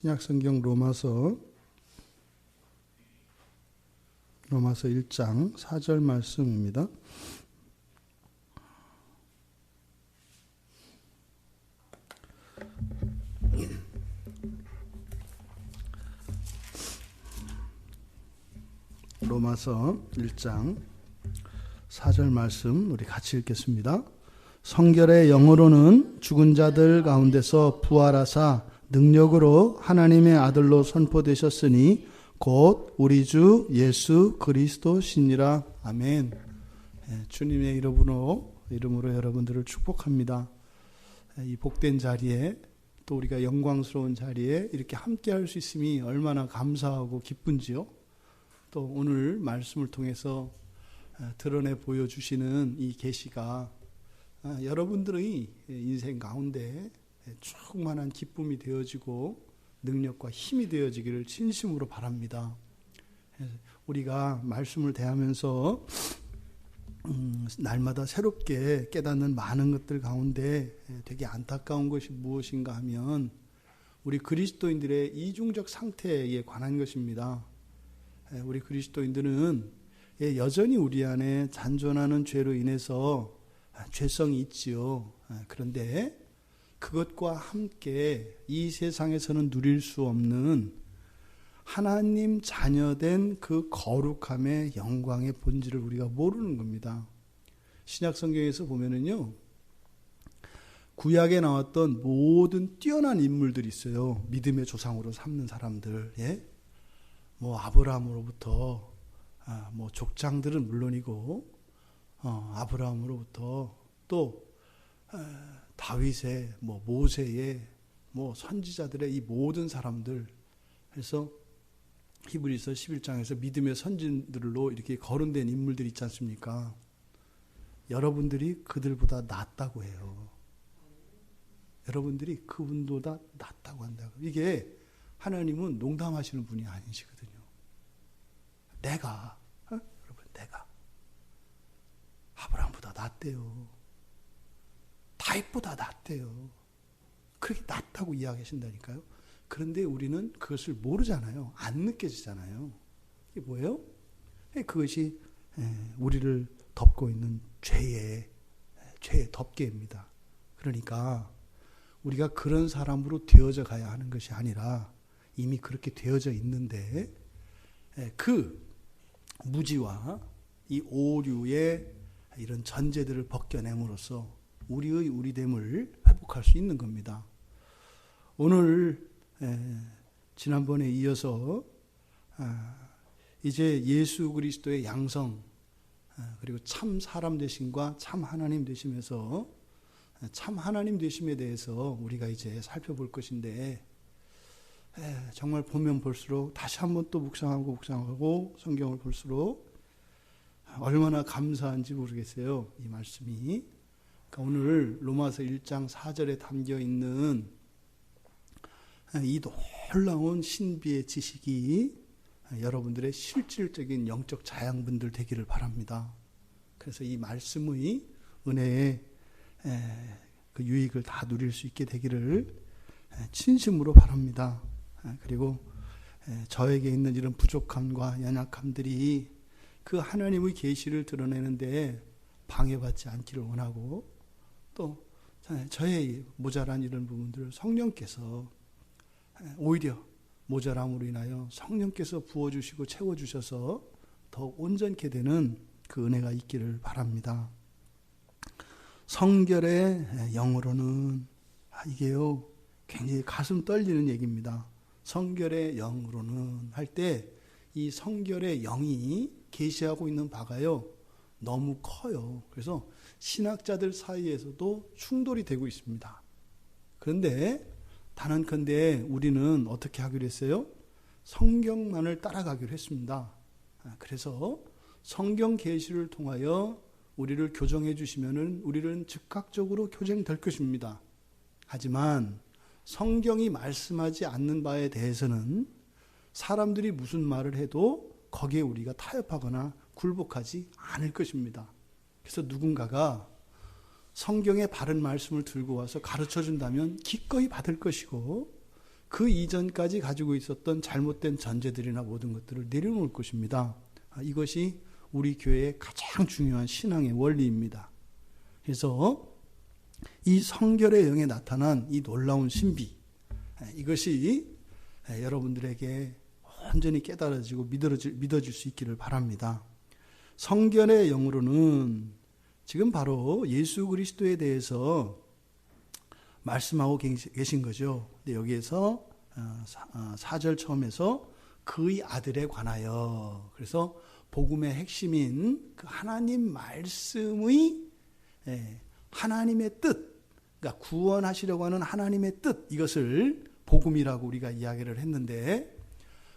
신약성경 로마서 1장 4절 말씀입니다. 로마서 1장 4절 말씀 우리 같이 읽겠습니다. 성결의 영으로는 죽은 자들 가운데서 부활하사 능력으로 하나님의 아들로 선포되셨으니 곧 우리 주 예수 그리스도시니라. 아멘. 주님의 이름으로 여러분들을 축복합니다. 이 복된 자리에 또 우리가 영광스러운 자리에 이렇게 함께 할 수 있음이 얼마나 감사하고 기쁜지요. 또 오늘 말씀을 통해서 드러내 보여주시는 이 계시가 여러분들의 인생 가운데 충만한 기쁨이 되어지고 능력과 힘이 되어지기를 진심으로 바랍니다. 우리가 말씀을 대하면서 날마다 새롭게 깨닫는 많은 것들 가운데 되게 안타까운 것이 무엇인가 하면 우리 그리스도인들의 이중적 상태에 관한 것입니다. 우리 그리스도인들은 여전히 우리 안에 잔존하는 죄로 인해서 죄성이 있지요. 그런데 그것과 함께 이 세상에서는 누릴 수 없는 하나님 자녀된 그 거룩함의 영광의 본질을 우리가 모르는 겁니다. 신약 성경에서 보면은요, 구약에 나왔던 모든 뛰어난 인물들이 있어요. 믿음의 조상으로 삼는 사람들, 아브라함으로부터 족장들은 물론이고, 아브라함으로부터 또 다윗의 모세의 선지자들의 이 모든 사람들 해서 히브리서 11장에서 믿음의 선진들로 이렇게 거론된 인물들이 있지 않습니까? 여러분들이 그들보다 낫다고 해요. 여러분들이 그분보다 낫다고 한다고. 이게 하나님은 농담하시는 분이 아니시거든요. 여러분 내가 아브라함보다 낫대요. 다윗보다 낫대요. 그렇게 낫다고 이야기하신다니까요. 그런데 우리는 그것을 모르잖아요. 안 느껴지잖아요. 이게 뭐예요? 그것이 우리를 덮고 있는 죄의 덮개입니다. 그러니까 우리가 그런 사람으로 되어져 가야 하는 것이 아니라 이미 그렇게 되어져 있는데 그 무지와 이 오류의 이런 전제들을 벗겨냄으로써 우리의 우리됨을 회복할 수 있는 겁니다. 오늘 지난번에 이어서 이제 예수 그리스도의 양성 그리고 참 사람 되심과 참 하나님 되심에서 참 하나님 되심에 대해서 우리가 이제 살펴볼 것인데 정말 보면 볼수록 다시 한번 또 묵상하고 성경을 볼수록 얼마나 감사한지 모르겠어요. 이 말씀이. 그러니까 오늘 로마서 1장 4절에 담겨있는 이 놀라운 신비의 지식이 여러분들의 실질적인 영적 자양분들 되기를 바랍니다. 그래서 이 말씀의 은혜의 그 유익을 다 누릴 수 있게 되기를 진심으로 바랍니다. 그리고 저에게 있는 이런 부족함과 연약함들이 그 하나님의 계시를 드러내는데 방해받지 않기를 원하고 또 저의 모자란 이런 부분들을 성령께서 오히려 모자람으로 인하여 성령께서 부어주시고 채워주셔서 더 온전케 되는 그 은혜가 있기를 바랍니다. 성결의 영으로는 이게요 굉장히 가슴 떨리는 얘기입니다. 성결의 영으로는 할 때 이 성결의 영이 계시하고 있는 바가요 너무 커요. 그래서 신학자들 사이에서도 충돌이 되고 있습니다. 그런데 단언컨대 우리는 어떻게 하기로 했어요? 성경만을 따라가기로 했습니다. 그래서 성경 계시를 통하여 우리를 교정해 주시면은 우리는 즉각적으로 교정될 것입니다. 하지만 성경이 말씀하지 않는 바에 대해서는 사람들이 무슨 말을 해도 거기에 우리가 타협하거나 굴복하지 않을 것입니다. 그래서 누군가가 성경의 바른 말씀을 들고 와서 가르쳐 준다면 기꺼이 받을 것이고 그 이전까지 가지고 있었던 잘못된 전제들이나 모든 것들을 내려놓을 것입니다. 이것이 우리 교회의 가장 중요한 신앙의 원리입니다. 그래서 이 성결의 영에 나타난 이 놀라운 신비, 이것이 여러분들에게 온전히 깨달아지고 믿어질 수 있기를 바랍니다. 성결의 영으로는 지금 바로 예수 그리스도에 대해서 말씀하고 계신 거죠. 근데 여기에서 4절 처음에서 그의 아들에 관하여, 그래서 복음의 핵심인 그 하나님 말씀의 하나님의 뜻, 그러니까 구원하시려고 하는 하나님의 뜻, 이것을 복음이라고 우리가 이야기를 했는데,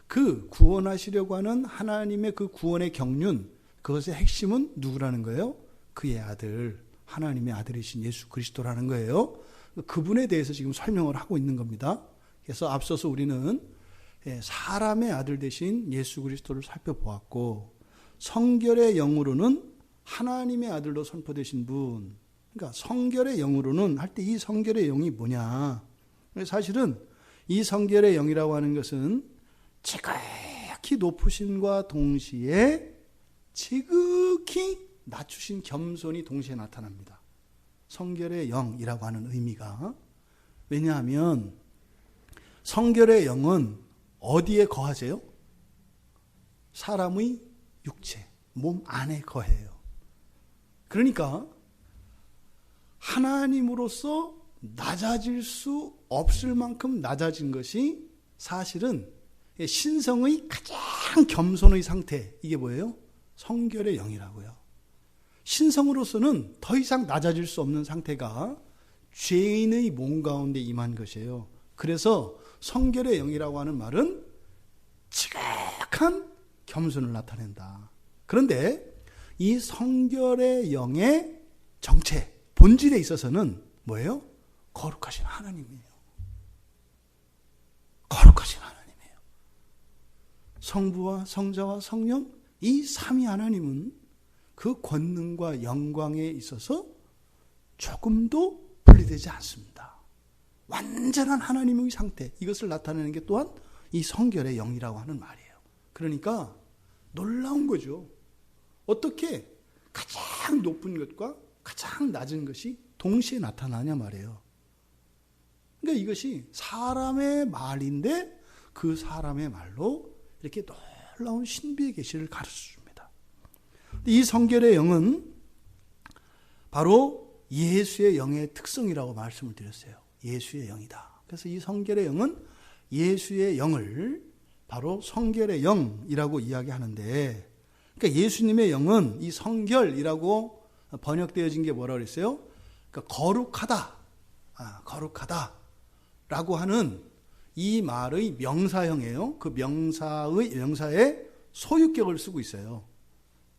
그 구원하시려고 하는 하나님의 그 구원의 경륜, 그것의 핵심은 누구라는 거예요? 그의 아들, 하나님의 아들이신 예수 그리스도라는 거예요. 그분에 대해서 지금 설명을 하고 있는 겁니다. 그래서 앞서서 우리는 사람의 아들 되신 예수 그리스도를 살펴보았고, 성결의 영으로는 하나님의 아들로 선포되신 분, 그러니까 성결의 영으로는 할 때 이 성결의 영이 뭐냐? 사실은 이 성결의 영이라고 하는 것은 지극히 높으심과 동시에 지극히 낮추신 겸손이 동시에 나타납니다. 성결의 영이라고 하는 의미가. 왜냐하면 성결의 영은 어디에 거하세요? 사람의 육체, 몸 안에 거해요. 그러니까 하나님으로서 낮아질 수 없을 만큼 낮아진 것이 사실은 신성의 가장 겸손의 상태, 이게 뭐예요? 성결의 영이라고요. 신성으로서는 더 이상 낮아질 수 없는 상태가 죄인의 몸 가운데 임한 것이에요. 그래서 성결의 영이라고 하는 말은 지극한 겸손을 나타낸다. 그런데 이 성결의 영의 정체, 본질에 있어서는 뭐예요? 거룩하신 하나님이에요. 거룩하신 하나님이에요. 성부와 성자와 성령, 이 삼위 하나님은 그 권능과 영광에 있어서 조금도 분리되지 않습니다. 완전한 하나님의 상태, 이것을 나타내는 게 또한 이 성결의 영이라고 하는 말이에요. 그러니까 놀라운 거죠. 어떻게 가장 높은 것과 가장 낮은 것이 동시에 나타나냐 말이에요. 그러니까 이것이 사람의 말인데 그 사람의 말로 이렇게 놀라운 신비의 계시를 가르쳐줍니다. 이 성결의 영은 바로 예수의 영의 특성이라고 말씀을 드렸어요. 예수의 영이다. 그래서 이 성결의 영은 예수의 영을 바로 성결의 영이라고 이야기하는데, 그러니까 예수님의 영은 이 성결이라고 번역되어진 게 뭐라고 그랬어요? 그러니까 거룩하다, 거룩하다라고 하는 이 말의 명사형이에요. 그 명사의 소유격을 쓰고 있어요.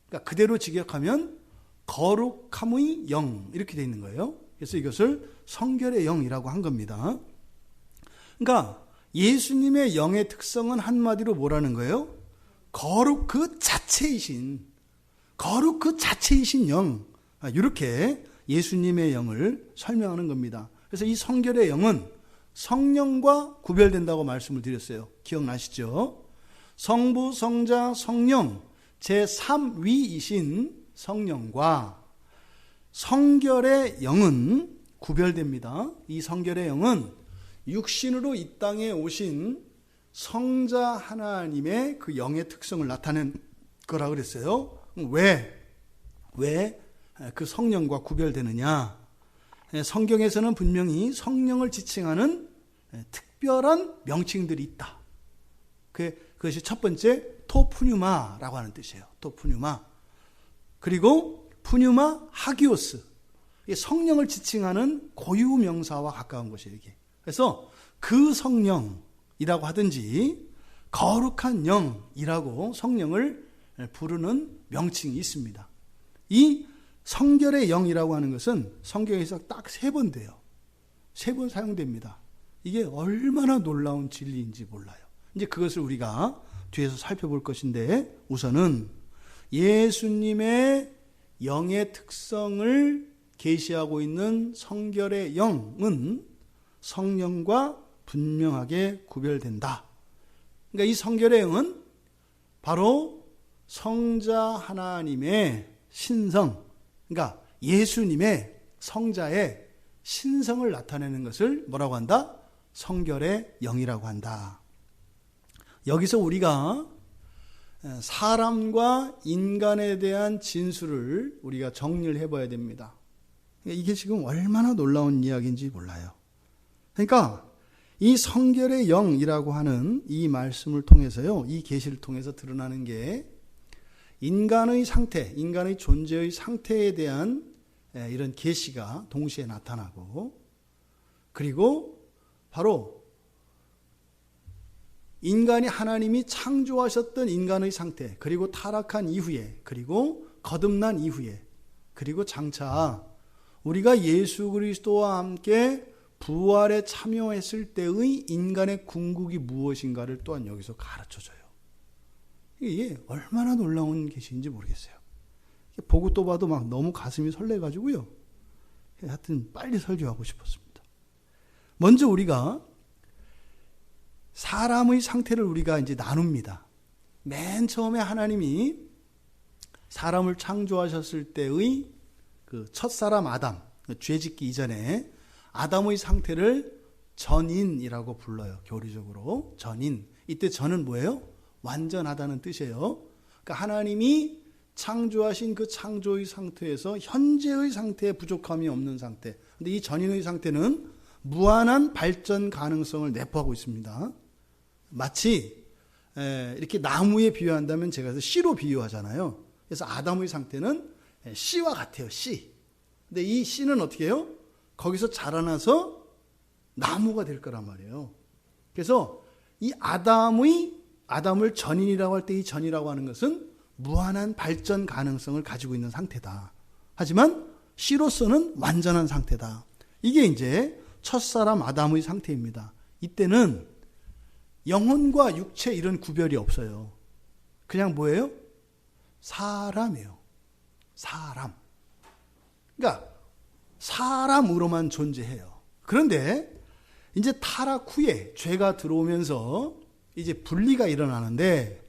그러니까 그대로 직역하면 거룩함의 영, 이렇게 되어 있는 거예요. 그래서 이것을 성결의 영이라고 한 겁니다. 그러니까 예수님의 영의 특성은 한마디로 뭐라는 거예요? 거룩 그 자체이신 영, 이렇게 예수님의 영을 설명하는 겁니다. 그래서 이 성결의 영은 성령과 구별된다고 말씀을 드렸어요. 기억나시죠? 성부, 성자, 성령, 제3위이신 성령과 성결의 영은 구별됩니다. 이 성결의 영은 육신으로 이 땅에 오신 성자 하나님의 그 영의 특성을 나타낸 거라 그랬어요. 왜 그 성령과 구별되느냐? 성경에서는 분명히 성령을 지칭하는 특별한 명칭들이 있다. 그것이 첫 번째 토푸뉴마라고 하는 뜻이에요. 토푸뉴마. 그리고 푸뉴마 하기오스. 성령을 지칭하는 고유 명사와 가까운 것이에요, 이게. 그래서 그 성령이라고 하든지 거룩한 영이라고 성령을 부르는 명칭이 있습니다. 이 성결의 영이라고 하는 것은 성경에서 딱 3번 돼요. 3번 사용됩니다. 이게 얼마나 놀라운 진리인지 몰라요. 이제 그것을 우리가 뒤에서 살펴볼 것인데, 우선은 예수님의 영의 특성을 계시하고 있는 성결의 영은 성령과 분명하게 구별된다. 그러니까 이 성결의 영은 바로 성자 하나님의 신성, 그러니까 예수님의 성자의 신성을 나타내는 것을 뭐라고 한다? 성결의 영이라고 한다. 여기서 우리가 사람과 인간에 대한 진술을 우리가 정리를 해봐야 됩니다. 이게 지금 얼마나 놀라운 이야기인지 몰라요. 그러니까 이 성결의 영이라고 하는 이 말씀을 통해서요, 이 계시를 통해서 드러나는 게 인간의 상태, 인간의 존재의 상태에 대한 이런 계시가 동시에 나타나고, 그리고 바로 인간이 하나님이 창조하셨던 인간의 상태, 그리고 타락한 이후에, 그리고 거듭난 이후에, 그리고 장차 우리가 예수 그리스도와 함께 부활에 참여했을 때의 인간의 궁극이 무엇인가를 또한 여기서 가르쳐줘요. 이게 얼마나 놀라운 계시인지 모르겠어요. 보고 또 봐도 막 너무 가슴이 설레가지고요. 하여튼 빨리 설교하고 싶었습니다. 먼저 우리가 사람의 상태를 우리가 이제 나눕니다. 맨 처음에 하나님이 사람을 창조하셨을 때의 그 첫사람 아담, 죄짓기 이전에 아담의 상태를 전인이라고 불러요. 교리적으로 전인. 이때 전은 뭐예요? 완전하다는 뜻이에요. 그러니까 하나님이 창조하신 그 창조의 상태에서 현재의 상태에 부족함이 없는 상태. 근데 이 전인의 상태는 무한한 발전 가능성을 내포하고 있습니다. 마치 이렇게 나무에 비유한다면 제가 그래서 씨로 비유하잖아요. 그래서 아담의 상태는 씨와 같아요. 씨. 근데 이 씨는 어떻게 해요? 거기서 자라나서 나무가 될 거란 말이에요. 그래서 이 아담을 전인이라고 할 때 이 전이라고 하는 것은 무한한 발전 가능성을 가지고 있는 상태다. 하지만 씨로서는 완전한 상태다. 이게 이제 첫사람 아담의 상태입니다. 이때는 영혼과 육체 이런 구별이 없어요. 그냥 뭐예요? 사람이에요. 사람. 그러니까 사람으로만 존재해요. 그런데 이제 타락 후에 죄가 들어오면서 이제 분리가 일어나는데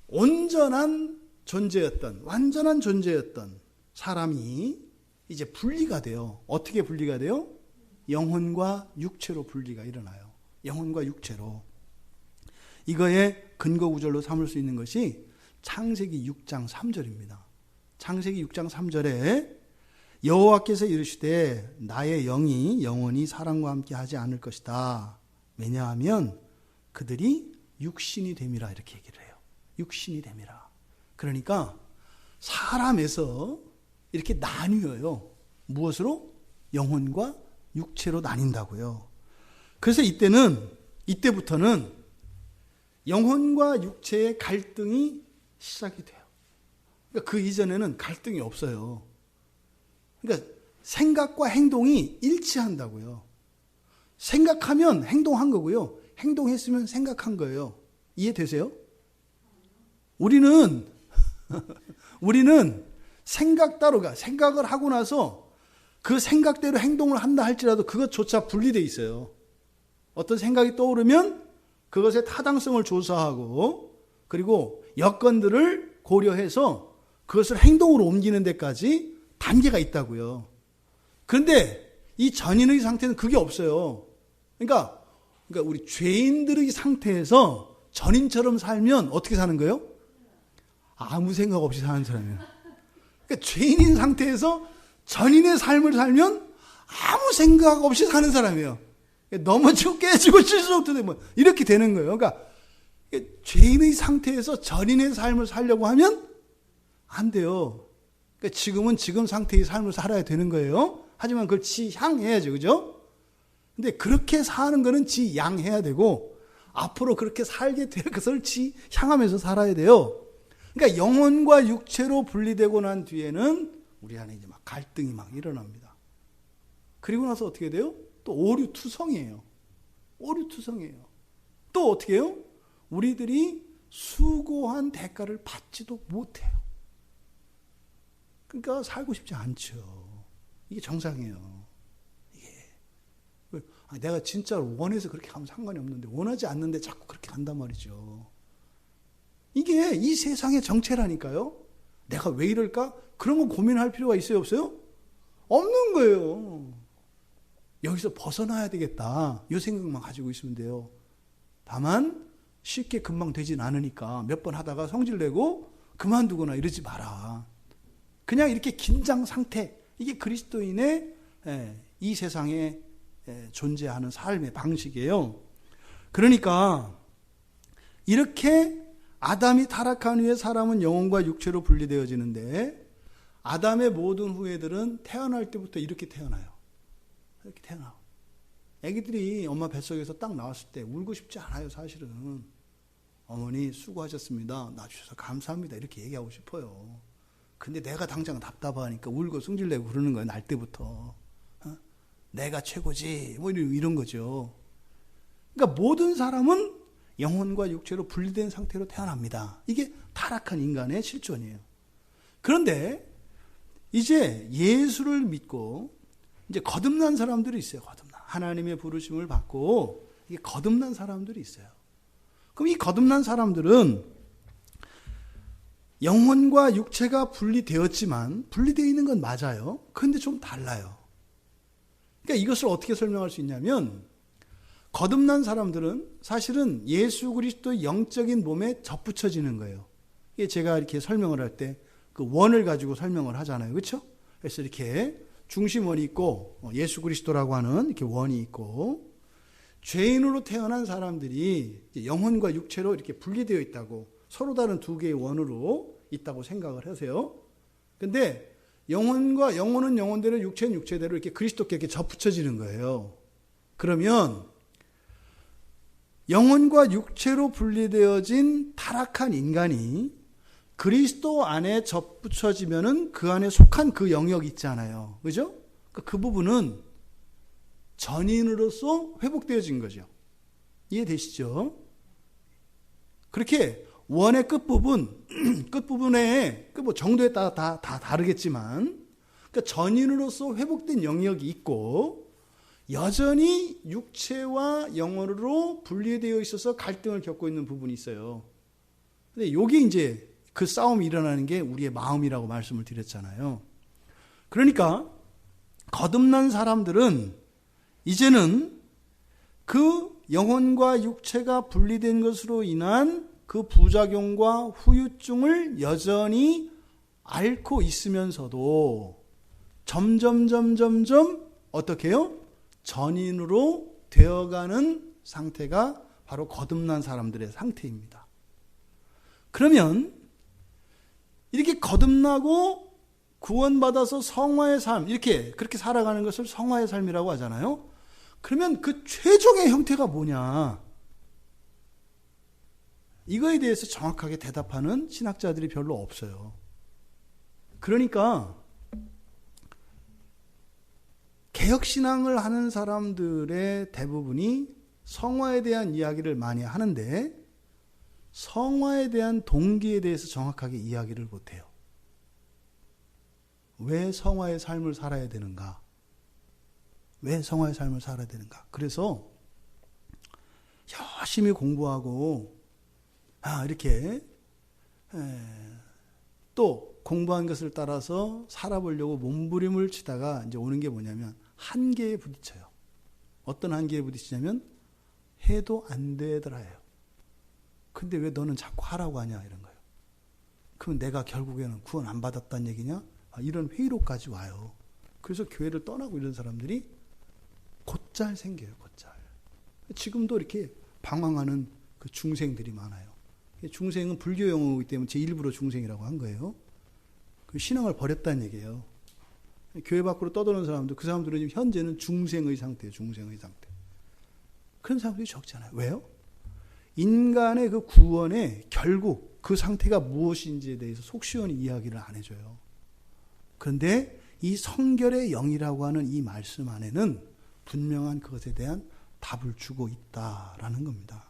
온전한 존재였던, 완전한 존재였던 사람이 이제 분리가 돼요. 어떻게 분리가 돼요? 영혼과 육체로 분리가 일어나요. 영혼과 육체로. 이거의 근거 구절로 삼을 수 있는 것이 창세기 6장 3절입니다. 창세기 6장 3절에 여호와께서 이르시되 나의 영이 영원히 사람과 함께 하지 않을 것이다. 왜냐하면 그들이 육신이 됨이라 이렇게 얘기를 해요. 육신이 됨이라. 그러니까 사람에서 이렇게 나뉘어요. 무엇으로? 영혼과 육체로 나뉜다고요. 그래서 이때부터는 영혼과 육체의 갈등이 시작이 돼요. 그러니까 그 이전에는 갈등이 없어요. 그러니까 생각과 행동이 일치한다고요. 생각하면 행동한 거고요. 행동했으면 생각한 거예요. 이해되세요? 우리는 생각을 하고 나서 그 생각대로 행동을 한다 할지라도 그것조차 분리되어 있어요. 어떤 생각이 떠오르면 그것의 타당성을 조사하고 그리고 여건들을 고려해서 그것을 행동으로 옮기는 데까지 단계가 있다고요. 그런데 이 전인의 상태는 그게 없어요. 그러니까 우리 죄인들의 상태에서 전인처럼 살면 어떻게 사는 거예요? 아무 생각 없이 사는 사람이에요. 그러니까 죄인인 상태에서 전인의 삶을 살면 아무 생각 없이 사는 사람이에요. 넘어지고 깨지고 실수도 되고 이렇게 되는 거예요. 그러니까 죄인의 상태에서 전인의 삶을 살려고 하면 안 돼요. 그러니까 지금은 지금 상태의 삶을 살아야 되는 거예요. 하지만 그걸 지향해야죠. 그죠? 근데 그렇게 사는 거는 지양해야 되고 앞으로 그렇게 살게 될 것을 지향하면서 살아야 돼요. 그러니까 영혼과 육체로 분리되고 난 뒤에는 우리 안에 이제 막 갈등이 막 일어납니다. 그리고 나서 어떻게 돼요? 또 오류투성이에요. 오류투성이에요. 또 어떻게 해요? 우리들이 수고한 대가를 받지도 못해요. 그러니까 살고 싶지 않죠. 이게 정상이에요. 이게 내가 진짜로 원해서 그렇게 하면 상관이 없는데 원하지 않는데 자꾸 그렇게 간단 말이죠. 이게 이 세상의 정체라니까요. 내가 왜 이럴까? 그런 거 고민할 필요가 있어요, 없어요? 없는 거예요. 여기서 벗어나야 되겠다. 이 생각만 가지고 있으면 돼요. 다만 쉽게 금방 되진 않으니까 몇 번 하다가 성질내고 그만두거나 이러지 마라. 그냥 이렇게 긴장 상태, 이게 그리스도인의 이 세상에 존재하는 삶의 방식이에요. 그러니까 이렇게 아담이 타락한 후에 사람은 영혼과 육체로 분리되어지는데 아담의 모든 후예들은 태어날 때부터 이렇게 태어나요. 이렇게 태어나요. 애기들이 엄마 뱃속에서 딱 나왔을 때 울고 싶지 않아요, 사실은. 어머니 수고하셨습니다. 낳아주셔서 감사합니다. 이렇게 얘기하고 싶어요. 근데 내가 당장 답답하니까 울고 승질내고 그러는 거예요, 날 때부터. 내가 최고지. 뭐 이런 거죠. 그러니까 모든 사람은 영혼과 육체로 분리된 상태로 태어납니다. 이게 타락한 인간의 실존이에요. 그런데 이제 예수를 믿고 이제 거듭난 사람들이 있어요. 거듭난 하나님의 부르심을 받고 이게 거듭난 사람들이 있어요. 그럼 이 거듭난 사람들은 영혼과 육체가 분리되었지만 분리되어 있는 건 맞아요. 그런데 좀 달라요. 그러니까 이것을 어떻게 설명할 수 있냐면 거듭난 사람들은 사실은 예수 그리스도의 영적인 몸에 접붙여지는 거예요. 이게 제가 이렇게 설명을 할 때 그 원을 가지고 설명을 하잖아요. 그렇죠? 그래서 이렇게 중심원이 있고 예수 그리스도라고 하는 이렇게 원이 있고 죄인으로 태어난 사람들이 영혼과 육체로 이렇게 분리되어 있다고 서로 다른 두 개의 원으로 있다고 생각을 하세요. 근데 영혼은 영혼대로 육체는 육체대로 이렇게 그리스도께 이렇게 접붙여지는 거예요. 그러면 영혼과 육체로 분리되어진 타락한 인간이 그리스도 안에 접붙여지면은 그 안에 속한 그 영역이 있잖아요. 그죠? 그 부분은 전인으로서 회복되어진 거죠. 이해되시죠? 그렇게 원의 끝부분에 그 뭐 정도에 따라 다 다르겠지만, 그러니까 전인으로서 회복된 영역이 있고, 여전히 육체와 영혼으로 분리되어 있어서 갈등을 겪고 있는 부분이 있어요. 근데 이게 이제 그 싸움이 일어나는 게 우리의 마음이라고 말씀을 드렸잖아요. 그러니까 거듭난 사람들은 이제는 그 영혼과 육체가 분리된 것으로 인한 그 부작용과 후유증을 여전히 앓고 있으면서도 점점 어떻게 해요? 전인으로 되어가는 상태가 바로 거듭난 사람들의 상태입니다. 그러면 이렇게 거듭나고 구원받아서 성화의 삶, 그렇게 살아가는 것을 성화의 삶이라고 하잖아요. 그러면 그 최종의 형태가 뭐냐? 이거에 대해서 정확하게 대답하는 신학자들이 별로 없어요. 그러니까 개혁신앙을 하는 사람들의 대부분이 성화에 대한 이야기를 많이 하는데 성화에 대한 동기에 대해서 정확하게 이야기를 못해요. 왜 성화의 삶을 살아야 되는가? 왜 성화의 삶을 살아야 되는가? 그래서 열심히 공부하고 이렇게 또 공부한 것을 따라서 살아보려고 몸부림을 치다가 이제 오는 게 뭐냐면 한계에 부딪혀요. 어떤 한계에 부딪히냐면 해도 안 되더라예요. 근데 왜 너는 자꾸 하라고 하냐 이런 거예요. 그럼 내가 결국에는 구원 안 받았다는 얘기냐? 이런 회의로까지 와요. 그래서 교회를 떠나고 이런 사람들이 곧잘 생겨요. 곧잘. 지금도 이렇게 방황하는 그 중생들이 많아요. 중생은 불교 용어이기 때문에 제 일부러 중생이라고 한 거예요. 그 신앙을 버렸다는 얘기예요. 교회 밖으로 떠도는 사람들, 그 사람들은 지금 현재는 중생의 상태예요. 중생의 상태. 그런 사람들이 적잖아요. 왜요? 인간의 그 구원에 결국 그 상태가 무엇인지에 대해서 속 시원히 이야기를 안 해줘요. 그런데 이 성결의 영이라고 하는 이 말씀 안에는 분명한 그것에 대한 답을 주고 있다라는 겁니다.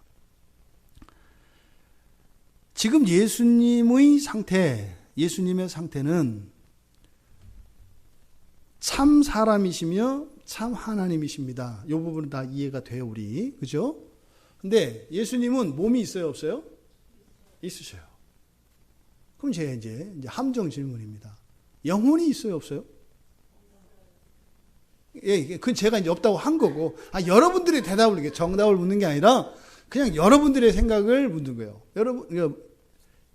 지금 예수님의 상태는 참 사람이시며 참 하나님이십니다. 이 부분은 다 이해가 돼요, 우리. 그죠? 근데 예수님은 몸이 있어요, 없어요? 있으셔요. 그럼 제가 이제 함정 질문입니다. 영혼이 있어요, 없어요? 예, 그건 제가 이제 없다고 한 거고, 여러분들의 대답을, 이게 정답을 묻는 게 아니라, 그냥 여러분들의 생각을 묻는 거예요. 여러분,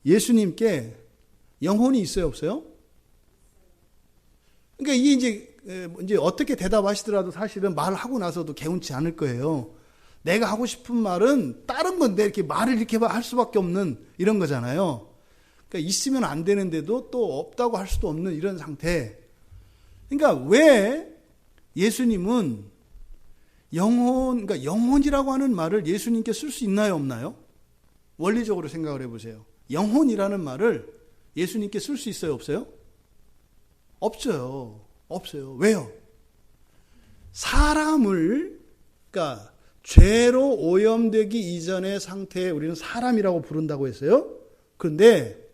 예수님께 영혼이 있어요, 없어요? 그러니까 이게 이제 어떻게 대답하시더라도 사실은 말하고 나서도 개운치 않을 거예요. 내가 하고 싶은 말은 다른 건데 이렇게 말을 이렇게 할 수밖에 없는 이런 거잖아요. 그러니까 있으면 안 되는데도 또 없다고 할 수도 없는 이런 상태. 그러니까 왜 예수님은 그러니까 영혼이라고 하는 말을 예수님께 쓸 수 있나요, 없나요? 원리적으로 생각을 해보세요. 영혼이라는 말을 예수님께 쓸 수 있어요, 없어요? 없어요. 없어요. 왜요? 사람을, 그러니까 죄로 오염되기 이전의 상태에 우리는 사람이라고 부른다고 했어요. 그런데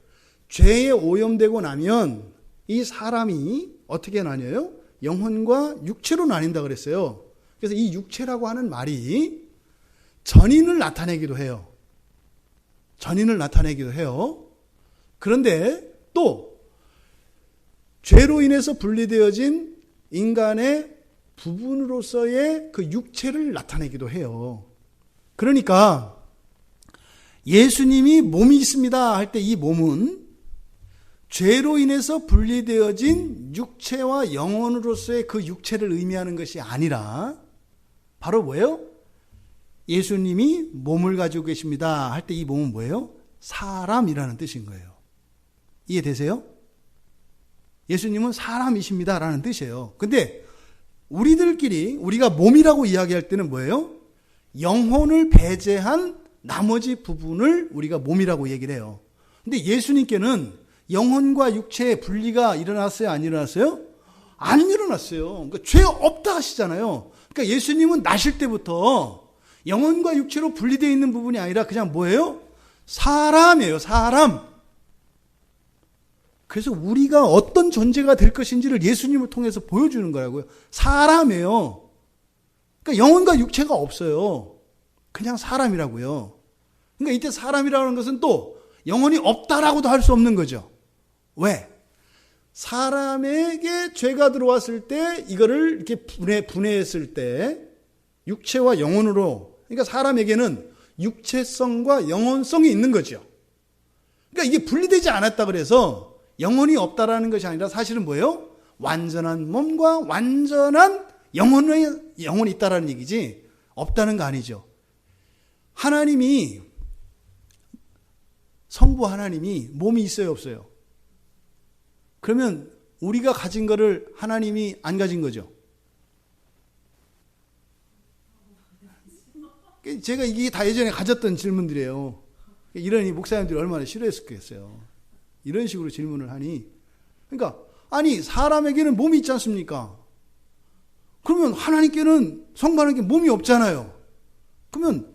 죄에 오염되고 나면 이 사람이 어떻게 나뉘어요? 영혼과 육체로 나뉜다 그랬어요. 그래서 이 육체라고 하는 말이 전인을 나타내기도 해요. 전인을 나타내기도 해요. 그런데 또 죄로 인해서 분리되어진 인간의 부분으로서의 그 육체를 나타내기도 해요. 그러니까 예수님이 몸이 있습니다 할 때 이 몸은 죄로 인해서 분리되어진 육체와 영혼으로서의 그 육체를 의미하는 것이 아니라 바로 뭐예요? 예수님이 몸을 가지고 계십니다 할 때 이 몸은 뭐예요? 사람이라는 뜻인 거예요. 이해되세요? 예수님은 사람이십니다 라는 뜻이에요. 근데 우리가 몸이라고 이야기할 때는 뭐예요? 영혼을 배제한 나머지 부분을 우리가 몸이라고 얘기를 해요. 근데 예수님께는 영혼과 육체의 분리가 일어났어요? 안 일어났어요? 안 일어났어요. 그러니까 죄 없다 하시잖아요. 그러니까 예수님은 나실 때부터 영혼과 육체로 분리되어 있는 부분이 아니라 그냥 뭐예요? 사람이에요. 사람. 그래서 우리가 어떤 존재가 될 것인지를 예수님을 통해서 보여주는 거라고요. 사람이에요. 그러니까 영혼과 육체가 없어요. 그냥 사람이라고요. 그러니까 이때 사람이라는 것은 또 영혼이 없다라고도 할 수 없는 거죠. 왜? 사람에게 죄가 들어왔을 때 이거를 이렇게 분해했을 때 육체와 영혼으로, 그러니까 사람에게는 육체성과 영혼성이 있는 거죠. 그러니까 이게 분리되지 않았다 그래서 영혼이 없다라는 것이 아니라 사실은 뭐예요? 완전한 몸과 완전한 영혼이 있다라는 얘기지 없다는 거 아니죠. 성부 하나님이 몸이 있어요, 없어요? 그러면 우리가 가진 거를 하나님이 안 가진 거죠. 제가 이게 다 예전에 가졌던 질문들이에요. 이러니 목사님들이 얼마나 싫어했겠어요. 이런 식으로 질문을 하니. 그러니까 아니 사람에게는 몸이 있지 않습니까? 그러면 하나님께는, 성부 하나님께 몸이 없잖아요. 그러면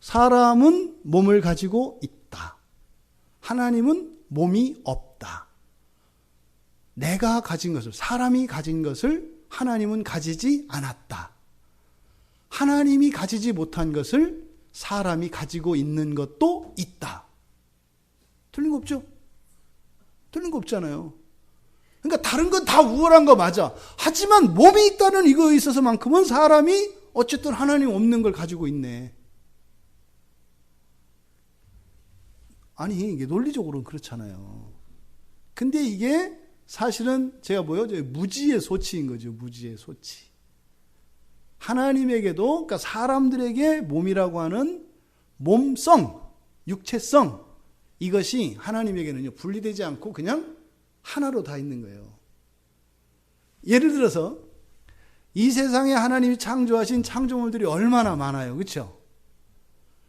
사람은 몸을 가지고 있다. 하나님은 몸이 없다. 내가 가진 것을, 사람이 가진 것을 하나님은 가지지 않았다. 하나님이 가지지 못한 것을 사람이 가지고 있는 것도 있다. 틀린 거 없죠? 틀린 거 없잖아요. 그러니까 다른 건 다 우월한 거 맞아. 하지만 몸이 있다는 이거에 있어서만큼은 사람이 어쨌든 하나님 없는 걸 가지고 있네. 아니 이게 논리적으로는 그렇잖아요. 근데 이게 사실은 제가 무지의 소치인 거죠. 무지의 소치. 하나님에게도, 그러니까 사람들에게 몸이라고 하는 몸성, 육체성, 이것이 하나님에게는요 분리되지 않고 그냥 하나로 다 있는 거예요. 예를 들어서 이 세상에 하나님이 창조하신 창조물들이 얼마나 많아요. 그렇죠?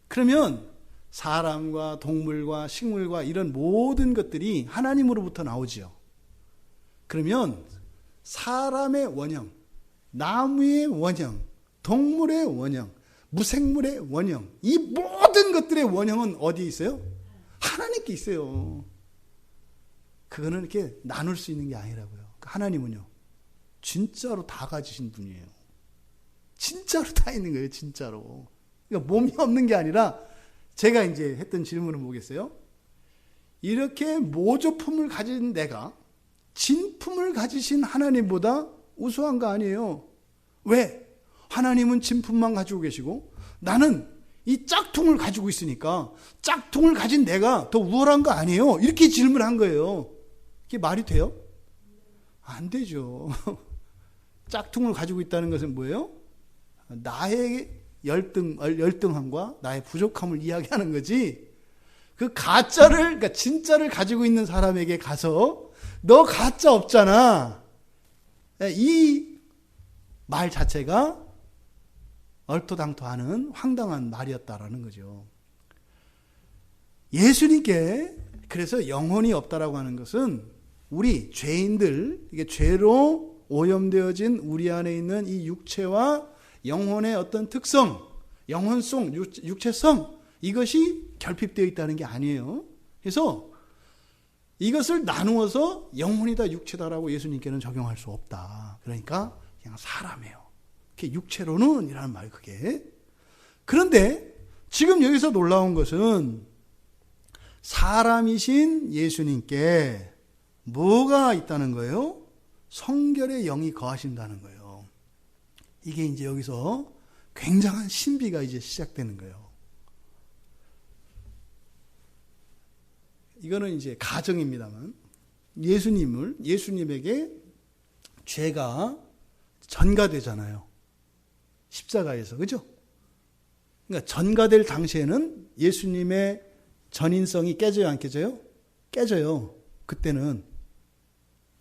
그러면 사람과 동물과 식물과 이런 모든 것들이 하나님으로부터 나오지요. 그러면 사람의 원형, 나무의 원형, 동물의 원형, 무생물의 원형, 이 모든 것들의 원형은 어디에 있어요? 하나님께 있어요. 그거는 이렇게 나눌 수 있는 게 아니라고요. 하나님은요 진짜로 다 가지신 분이에요. 진짜로 다 있는 거예요, 진짜로. 그러니까 몸이 없는 게 아니라 제가 이제 했던 질문을 보겠어요. 이렇게 모조품을 가진 내가 진품을 가지신 하나님보다 우수한 거 아니에요. 왜? 하나님은 진품만 가지고 계시고 나는 이 짝퉁을 가지고 있으니까 짝퉁을 가진 내가 더 우월한 거 아니에요? 이렇게 질문한 거예요. 이게 말이 돼요? 안 되죠. 짝퉁을 가지고 있다는 것은 뭐예요? 나의 열등함과 나의 부족함을 이야기하는 거지. 그 가짜를, 그러니까 진짜를 가지고 있는 사람에게 가서 너 가짜 없잖아. 이 말 자체가 얼토당토하는 황당한 말이었다라는 거죠. 예수님께 그래서 영혼이 없다라고 하는 것은 우리 죄인들, 이게 죄로 오염되어진 우리 안에 있는 이 육체와 영혼의 어떤 특성, 영혼성, 육체성, 이것이 결핍되어 있다는 게 아니에요. 그래서 이것을 나누어서 영혼이다, 육체다라고 예수님께는 적용할 수 없다. 그러니까 그냥 사람이에요. 그게 육체로는 이라는 말, 그게. 그런데 지금 여기서 놀라운 것은 사람이신 예수님께 뭐가 있다는 거예요? 성결의 영이 거하신다는 거예요. 이게 이제 여기서 굉장한 신비가 이제 시작되는 거예요. 이거는 이제 가정입니다만 예수님에게 죄가 전가되잖아요. 십자가에서. 그죠? 그러니까 전가될 당시에는 예수님의 전인성이 깨져요, 안 깨져요? 깨져요. 그때는.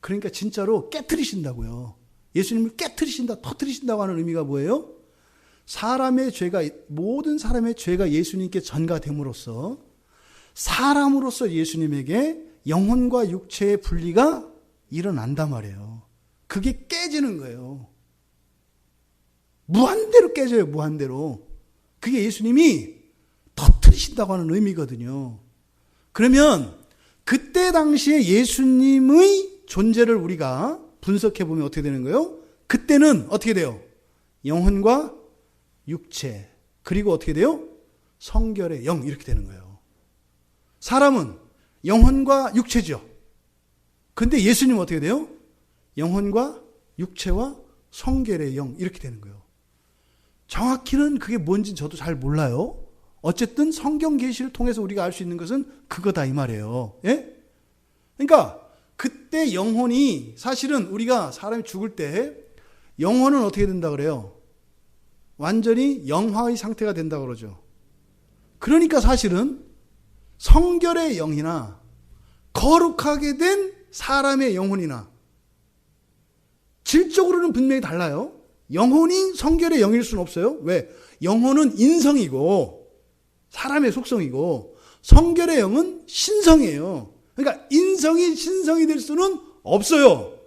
그러니까 진짜로 깨트리신다고요. 예수님을 깨트리신다, 터트리신다고 하는 의미가 뭐예요? 모든 사람의 죄가 예수님께 전가됨으로써 사람으로서 예수님에게 영혼과 육체의 분리가 일어난단 말이에요. 그게 깨지는 거예요. 무한대로 깨져요, 무한대로. 그게 예수님이 터뜨리신다고 하는 의미거든요. 그러면 그때 당시에 예수님의 존재를 우리가 분석해 보면 어떻게 되는 거예요? 그때는 어떻게 돼요? 영혼과 육체, 그리고 어떻게 돼요? 성결의 영, 이렇게 되는 거예요. 사람은 영혼과 육체죠. 근데 예수님은 어떻게 돼요? 영혼과 육체와 성결의 영, 이렇게 되는 거예요. 정확히는 그게 뭔지 저도 잘 몰라요. 어쨌든 성경 계시를 통해서 우리가 알 수 있는 것은 그거다, 이 말이에요. 예? 그러니까 그때 영혼이, 사실은 우리가 사람이 죽을 때 영혼은 어떻게 된다 그래요? 완전히 영화의 상태가 된다 그러죠. 그러니까 사실은 성결의 영이나 거룩하게 된 사람의 영혼이나 질적으로는 분명히 달라요. 영혼이 성결의 영일 수는 없어요. 왜? 영혼은 인성이고 사람의 속성이고 성결의 영은 신성이에요. 그러니까 인성이 신성이 될 수는 없어요.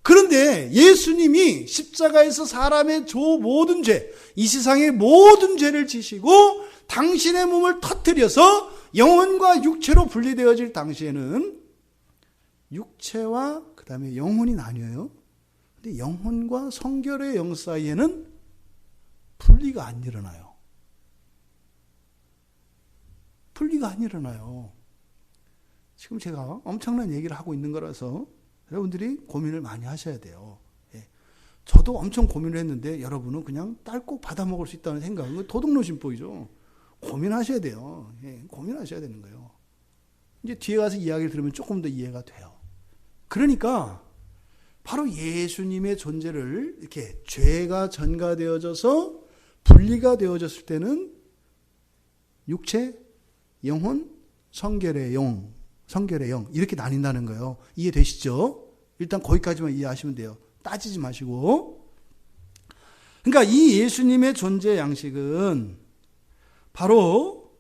그런데 예수님이 십자가에서 사람의 모든 죄, 이 세상의 모든 죄를 지시고 당신의 몸을 터뜨려서 영혼과 육체로 분리되어질 당시에는 육체와 그 다음에 영혼이 나뉘어요. 근데 영혼과 성결의 영 사이에는 분리가 안 일어나요. 분리가 안 일어나요. 지금 제가 엄청난 얘기를 하고 있는 거라서 여러분들이 고민을 많이 하셔야 돼요. 예. 저도 엄청 고민을 했는데 여러분은 그냥 딸꾹 받아먹을 수 있다는 생각은 도둑노심보이죠. 고민하셔야 돼요. 예. 고민하셔야 되는 거예요. 이제 뒤에 가서 이야기를 들으면 조금 더 이해가 돼요. 그러니까 바로 예수님의 존재를 이렇게 죄가 전가되어져서 분리가 되어졌을 때는 육체, 영혼, 성결의 영 이렇게 나뉜다는 거예요. 이해되시죠? 일단 거기까지만 이해하시면 돼요. 따지지 마시고. 그러니까 이 예수님의 존재 양식은 바로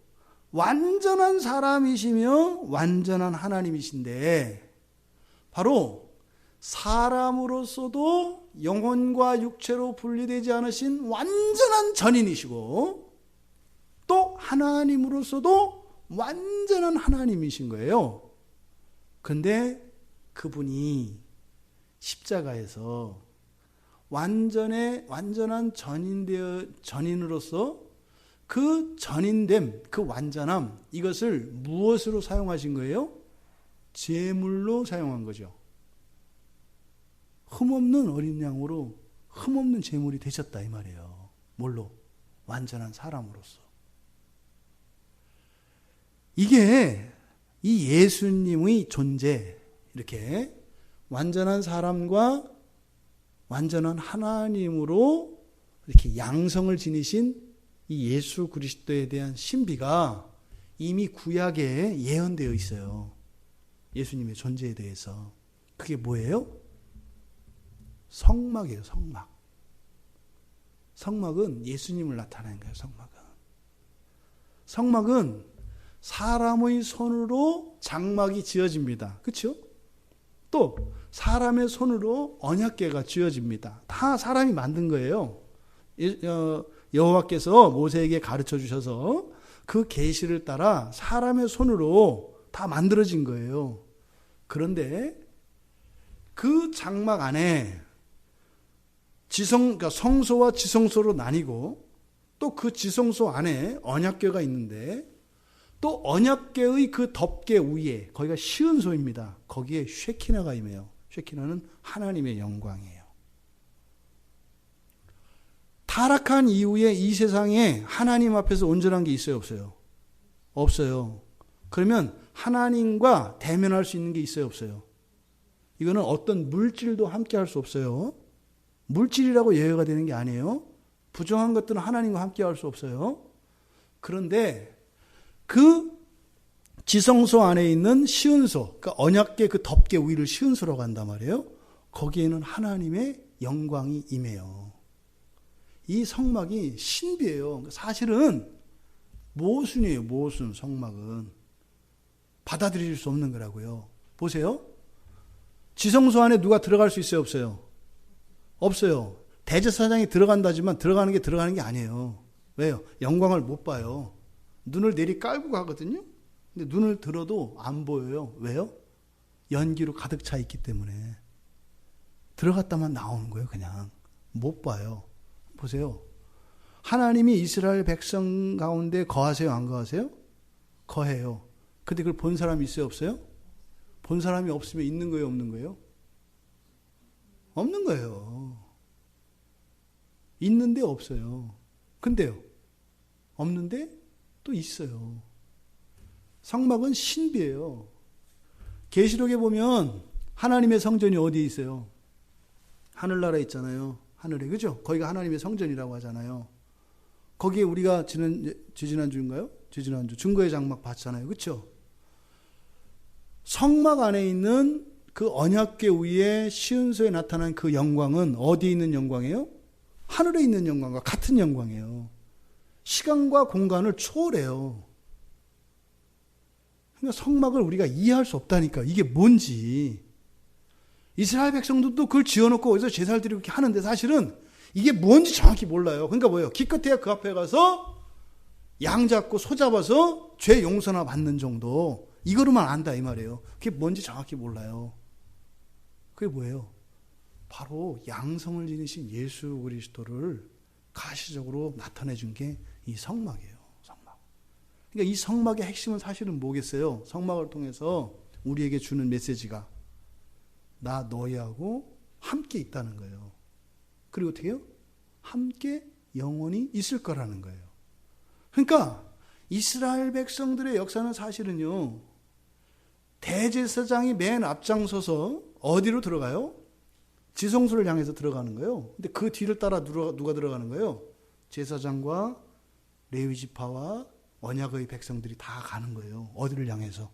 완전한 사람이시며 완전한 하나님이신데 바로 사람으로서도 영혼과 육체로 분리되지 않으신 완전한 전인이시고 또 하나님으로서도 완전한 하나님이신 거예요. 그런데 그분이 십자가에서 완전한 전인으로서 그 전인됨, 그 완전함, 이것을 무엇으로 사용하신 거예요? 제물로 사용한 거죠. 흠없는 어린 양으로 흠없는 제물이 되셨다 이 말이에요. 뭘로? 완전한 사람으로서. 이게 이 예수님의 존재, 이렇게 완전한 사람과 완전한 하나님으로 이렇게 양성을 지니신 이 예수 그리스도에 대한 신비가 이미 구약에 예언되어 있어요. 예수님의 존재에 대해서. 그게 뭐예요? 성막이에요. 성막. 성막은 예수님을 나타내는 거예요. 성막은 사람의 손으로 장막이 지어집니다. 그렇죠? 또 사람의 손으로 언약궤가 지어집니다. 다 사람이 만든 거예요. 여호와께서 모세에게 가르쳐 주셔서 그 계시를 따라 사람의 손으로 다 만들어진 거예요. 그런데 그 장막 안에 그러니까 성소와 지성소로 나뉘고 또 그 지성소 안에 언약궤가 있는데 또 언약궤의 그 덮개 위에 거기가 시은소입니다. 거기에 쉐키나가 임해요. 쉐키나는 하나님의 영광이에요. 타락한 이후에 이 세상에 하나님 앞에서 온전한 게 있어요, 없어요? 없어요. 그러면 하나님과 대면할 수 있는 게 있어요, 없어요? 이거는 어떤 물질도 함께 할 수 없어요. 물질이라고 예외가 되는 게 아니에요. 부정한 것들은 하나님과 함께 할 수 없어요. 그런데 그 지성소 안에 있는 시은소, 그러니까 언약궤 그 덮개 위를 시은소라고 한단 말이에요. 거기에는 하나님의 영광이 임해요. 이 성막이 신비해요. 사실은 모순이에요. 모순. 성막은 받아들일 수 없는 거라고요. 보세요. 지성소 안에 누가 들어갈 수 있어요? 없어요? 없어요. 대제사장이 들어간다지만 들어가는 게 아니에요. 왜요? 영광을 못 봐요. 눈을 내리 깔고 가거든요. 근데 눈을 들어도 안 보여요. 왜요? 연기로 가득 차 있기 때문에. 들어갔다만 나오는 거예요. 그냥 못 봐요. 보세요. 하나님이 이스라엘 백성 가운데 거하세요? 안 거하세요? 거해요. 근데 그걸 본 사람이 있어요? 없어요? 본 사람이 없으면 있는 거예요? 없는 거예요? 없는 거예요. 있는데 없어요. 근데요? 없는데 또 있어요. 성막은 신비예요. 계시록에 보면 하나님의 성전이 어디에 있어요? 하늘나라에 있잖아요. 하늘에, 그죠? 거기가 하나님의 성전이라고 하잖아요. 거기에 우리가 지지난주인가요? 지지난주 증거의 장막 봤잖아요. 그렇죠? 성막 안에 있는 그 언약궤 위에 시은소에 나타난 그 영광은 어디에 있는 영광이에요? 하늘에 있는 영광과 같은 영광이에요. 시간과 공간을 초월해요. 그러니까 성막을 우리가 이해할 수 없다니까. 이게 뭔지. 이스라엘 백성들도 그걸 지어놓고 거기서 제사를 드리고 이렇게 하는데 사실은 이게 뭔지 정확히 몰라요. 그러니까 뭐예요? 기껏해야 그 앞에 가서 양 잡고 소 잡아서 죄 용서나 받는 정도. 이거로만 안다 이 말이에요. 그게 뭔지 정확히 몰라요. 그게 뭐예요? 바로 양성을 지니신 예수 그리스도를 가시적으로 나타내 준 게 이 성막이에요. 성막. 그러니까 이 성막의 핵심은 사실은 뭐겠어요? 성막을 통해서 우리에게 주는 메시지가 나 너희하고 함께 있다는 거예요. 그리고 어떻게 해요? 함께 영원히 있을 거라는 거예요. 그러니까 이스라엘 백성들의 역사는 사실은요. 대제사장이 맨 앞장서서 어디로 들어가요? 지성소를 향해서 들어가는 거예요. 근데 그 뒤를 따라 누가 들어가는 거예요? 제사장과 레위지파와 언약의 백성들이 다 가는 거예요. 어디를 향해서?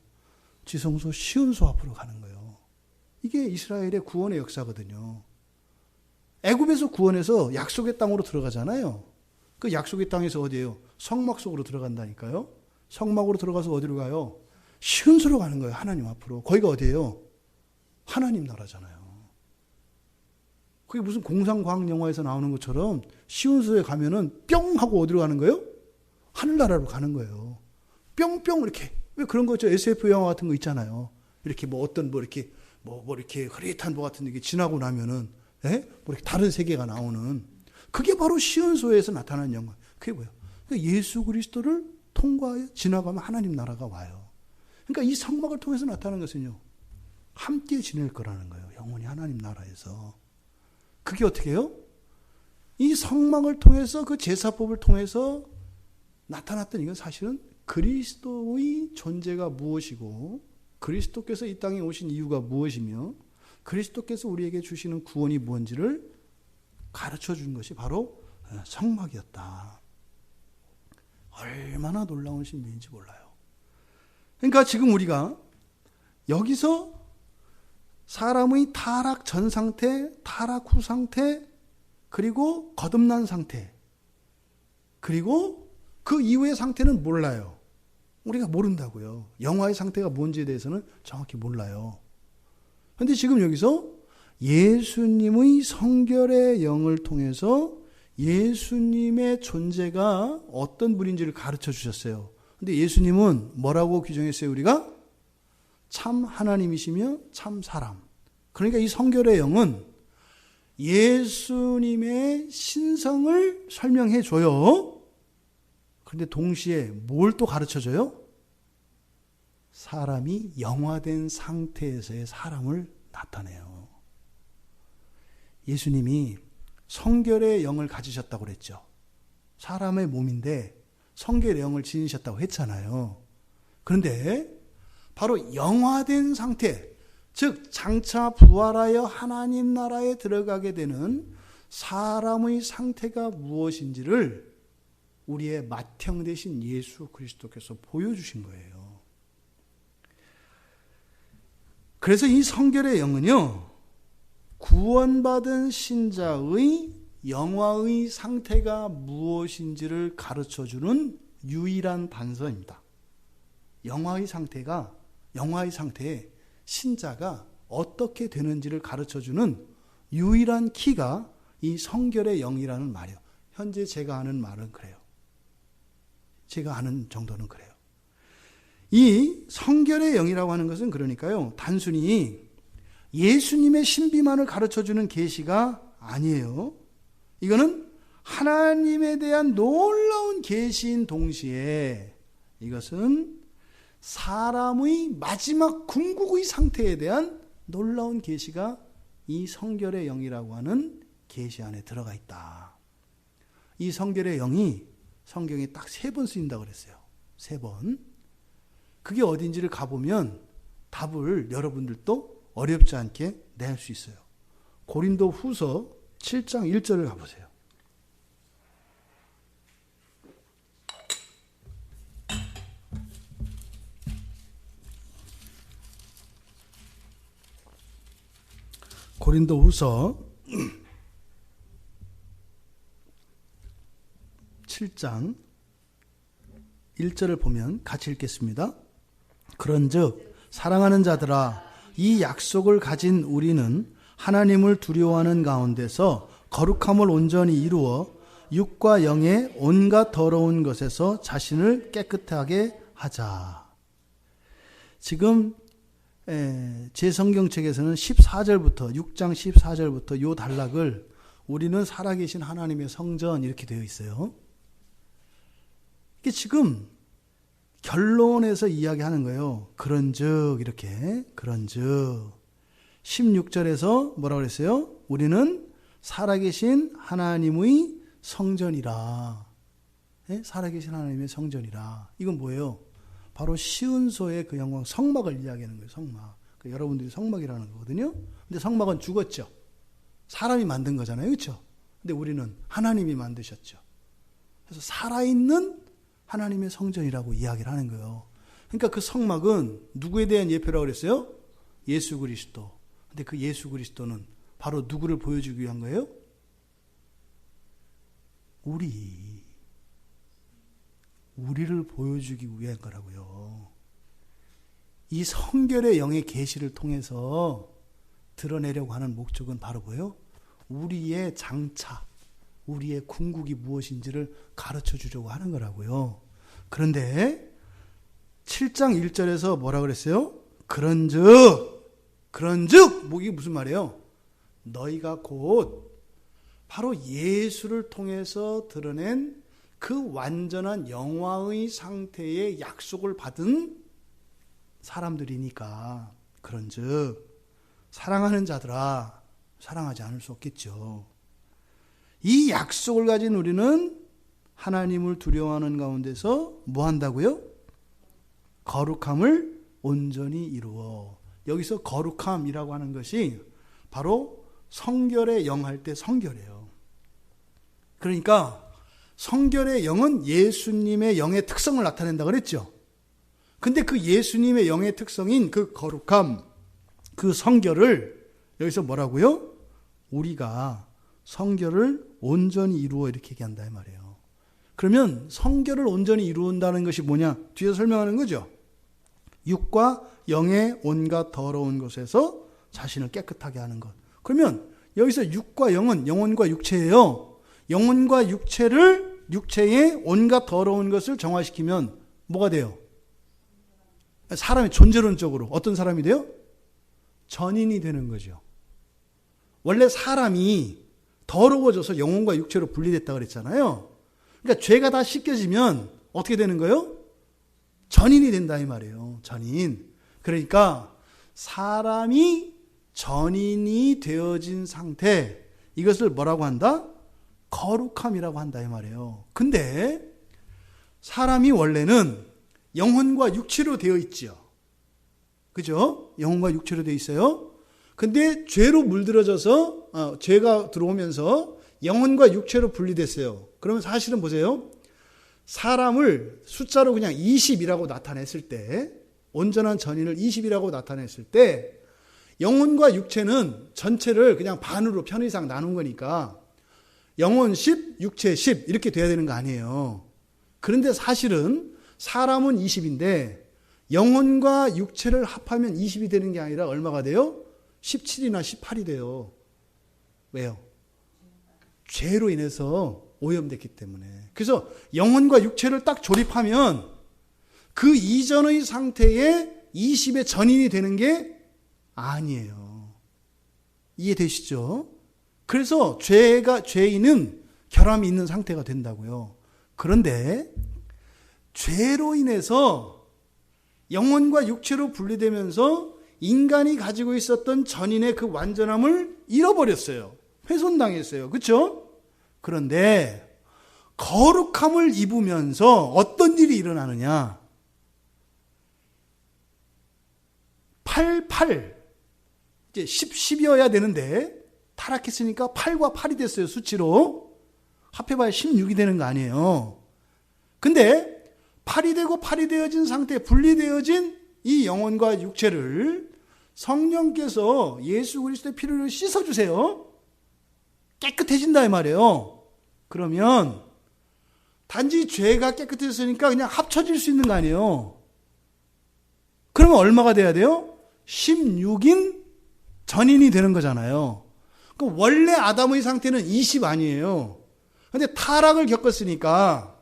지성소 시온소 앞으로 가는 거예요. 이게 이스라엘의 구원의 역사거든요. 애굽에서 구원해서 약속의 땅으로 들어가잖아요. 그 약속의 땅에서 어디예요? 성막 속으로 들어간다니까요. 성막으로 들어가서 어디로 가요? 시온소로 가는 거예요. 하나님 앞으로. 거기가 어디예요? 하나님 나라잖아요. 그게 무슨 공상과학 영화에서 나오는 것처럼 시온소에 가면은 뿅 하고 어디로 가는 거예요? 하늘나라로 가는 거예요. 뿅뿅 이렇게. 왜 그런 거 있죠? SF 영화 같은 거 있잖아요. 이렇게 뭐 어떤 뭐 이렇게 뭐 이렇게 흐릿한 뭐 같은 게 지나고 나면은 예? 뭐 다른 세계가 나오는 그게 바로 시온소에서 나타나는 영광. 그게 뭐예요? 그러니까 예수 그리스도를 통과해 지나가면 하나님 나라가 와요. 그러니까 이 성막을 통해서 나타나는 것은요, 함께 지낼 거라는 거예요. 영원히 하나님 나라에서. 그게 어떻게 해요? 이 성막을 통해서 그 제사법을 통해서 나타났던 이건 사실은 그리스도의 존재가 무엇이고 그리스도께서 이 땅에 오신 이유가 무엇이며 그리스도께서 우리에게 주시는 구원이 뭔지를 가르쳐 준 것이 바로 성막이었다. 얼마나 놀라운 신비인지 몰라요. 그러니까 지금 우리가 여기서 사람의 타락 전 상태, 타락 후 상태, 그리고 거듭난 상태, 그리고 그 이후의 상태는 몰라요. 우리가 모른다고요. 영화의 상태가 뭔지에 대해서는 정확히 몰라요. 그런데 지금 여기서 예수님의 성결의 영을 통해서 예수님의 존재가 어떤 분인지를 가르쳐 주셨어요. 그런데 예수님은 뭐라고 규정했어요? 우리가? 참 하나님이시며 참 사람. 그러니까 이 성결의 영은 예수님의 신성을 설명해 줘요. 그런데 동시에 뭘 또 가르쳐 줘요? 사람이 영화된 상태에서의 사람을 나타내요. 예수님이 성결의 영을 가지셨다고 그랬죠. 사람의 몸인데 성결의 영을 지니셨다고 했잖아요. 그런데 바로 영화된 상태, 즉 장차 부활하여 하나님 나라에 들어가게 되는 사람의 상태가 무엇인지를 우리의 맏형 되신 예수 그리스도께서 보여주신 거예요. 그래서 이 성결의 영은요, 구원받은 신자의 영화의 상태가 무엇인지를 가르쳐주는 유일한 단서입니다. 영화의 상태에 신자가 어떻게 되는지를 가르쳐주는 유일한 키가 이 성결의 영이라는 말이에요. 현재 제가 아는 말은 그래요. 제가 아는 정도는 그래요. 이 성결의 영이라고 하는 것은 그러니까요, 단순히 예수님의 신비만을 가르쳐주는 계시가 아니에요. 이거는 하나님에 대한 놀라운 계시인 동시에 이것은 사람의 마지막 궁극의 상태에 대한 놀라운 계시가 이 성결의 영이라고 하는 계시 안에 들어가 있다. 이 성결의 영이 성경에 딱 3번 쓰인다고 그랬어요. 3번. 그게 어딘지를 가보면 답을 여러분들도 어렵지 않게 낼 수 있어요. 고린도 후서 7장 1절을 가보세요. 고린도 후서 7장 1절을 보면 같이 읽겠습니다. 그런즉 사랑하는 자들아, 이 약속을 가진 우리는 하나님을 두려워하는 가운데서 거룩함을 온전히 이루어 육과 영의 온갖 더러운 것에서 자신을 깨끗하게 하자. 지금 제 성경책에서는 14절부터 6장 14절부터 요 단락을 우리는 살아계신 하나님의 성전 이렇게 되어 있어요. 이게 지금 결론에서 이야기하는 거예요. 그런즉 이렇게 그런즉 16절에서 뭐라고 그랬어요? 우리는 살아계신 하나님의 성전이라. 살아계신 하나님의 성전이라. 이건 뭐예요? 바로 시온소의 그 영광, 성막을 이야기하는 거예요. 성막. 여러분들이 성막이라는 거거든요. 근데 성막은 죽었죠. 사람이 만든 거잖아요. 그렇죠? 근데 우리는 하나님이 만드셨죠. 그래서 살아있는 하나님의 성전이라고 이야기를 하는 거예요. 그러니까 그 성막은 누구에 대한 예표라고 그랬어요? 예수 그리스도. 근데 그 예수 그리스도는 바로 누구를 보여주기 위한 거예요? 우리를 보여주기 위한 거라고요. 이 성결의 영의 계시를 통해서 드러내려고 하는 목적은 바로 뭐예요? 우리의 장차, 우리의 궁극이 무엇인지를 가르쳐 주려고 하는 거라고요. 그런데 7장 1절에서 뭐라 그랬어요? 그런즉 이게 무슨 말이에요? 너희가 곧 바로 예수를 통해서 드러낸 그 완전한 영화의 상태의 약속을 받은 사람들이니까 그런즉 사랑하는 자들아 사랑하지 않을 수 없겠죠. 이 약속을 가진 우리는 하나님을 두려워하는 가운데서 뭐 한다고요? 거룩함을 온전히 이루어. 여기서 거룩함이라고 하는 것이 바로 성결의 영 할 때 성결이에요. 그러니까 성결의 영은 예수님의 영의 특성을 나타낸다 그랬죠. 근데 그 예수님의 영의 특성인 그 거룩함, 그 성결을 여기서 뭐라고요? 우리가 성결을 온전히 이루어 이렇게 얘기한다 이 말이에요. 그러면 성결을 온전히 이루는다는 것이 뭐냐? 뒤에서 설명하는 거죠. 육과 영의 온갖 더러운 것에서 자신을 깨끗하게 하는 것. 그러면 여기서 육과 영은 영혼과 육체예요. 영혼과 육체의 온갖 더러운 것을 정화시키면 뭐가 돼요? 사람이 존재론적으로 어떤 사람이 돼요? 전인이 되는 거죠. 원래 사람이 더러워져서 영혼과 육체로 분리됐다 그랬잖아요. 그러니까 죄가 다 씻겨지면 어떻게 되는 거예요? 전인이 된다 이 말이에요. 전인. 그러니까 사람이 전인이 되어진 상태, 이것을 뭐라고 한다? 거룩함이라고 한다 이 말이에요. 근데 사람이 원래는 영혼과 육체로 되어 있죠. 그죠? 영혼과 육체로 되어 있어요. 근데 죄로 물들어져서 죄가 들어오면서 영혼과 육체로 분리됐어요. 그러면 사실은 보세요. 사람을 숫자로 그냥 20이라고 나타냈을 때, 온전한 전인을 20이라고 나타냈을 때 영혼과 육체는 전체를 그냥 반으로 편의상 나눈 거니까 영혼 10, 육체 10 이렇게 돼야 되는 거 아니에요. 그런데 사실은 사람은 20인데 영혼과 육체를 합하면 20이 되는 게 아니라 얼마가 돼요? 17이나 18이 돼요. 왜요? 죄로 인해서 오염됐기 때문에. 그래서 영혼과 육체를 딱 조립하면 그 이전의 상태에 20의 전인이 되는 게 아니에요. 이해되시죠? 그래서 죄인은 결함이 있는 상태가 된다고요. 그런데 죄로 인해서 영혼과 육체로 분리되면서 인간이 가지고 있었던 전인의 그 완전함을 잃어버렸어요. 훼손당했어요. 그렇죠? 그런데 거룩함을 입으면서 어떤 일이 일어나느냐? 8, 이제 10이어야 되는데 타락했으니까 8과 8이 됐어요. 수치로. 합해봐야 16이 되는 거 아니에요. 근데 8이 되고 8이 되어진 상태, 분리되어진 이 영혼과 육체를 성령께서 예수 그리스도의 피로 씻어주세요. 깨끗해진다 이 말이에요. 그러면 단지 죄가 깨끗해졌으니까 그냥 합쳐질 수 있는 거 아니에요. 그러면 얼마가 돼야 돼요? 16인 전인이 되는 거잖아요. 그럼 원래 아담의 상태는 20 아니에요. 그런데 타락을 겪었으니까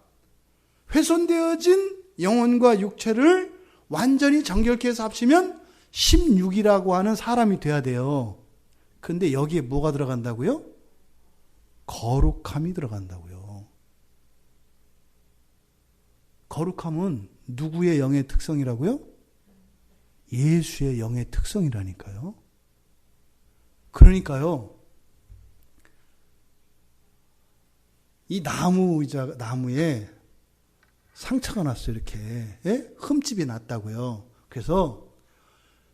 훼손되어진 영혼과 육체를 완전히 정결케 해서 합치면 16이라고 하는 사람이 돼야 돼요. 근데 여기에 뭐가 들어간다고요? 거룩함이 들어간다고요. 거룩함은 누구의 영의 특성이라고요? 예수의 영의 특성이라니까요. 그러니까요. 이 나무에 상처가 났어요. 이렇게. 예? 흠집이 났다고요. 그래서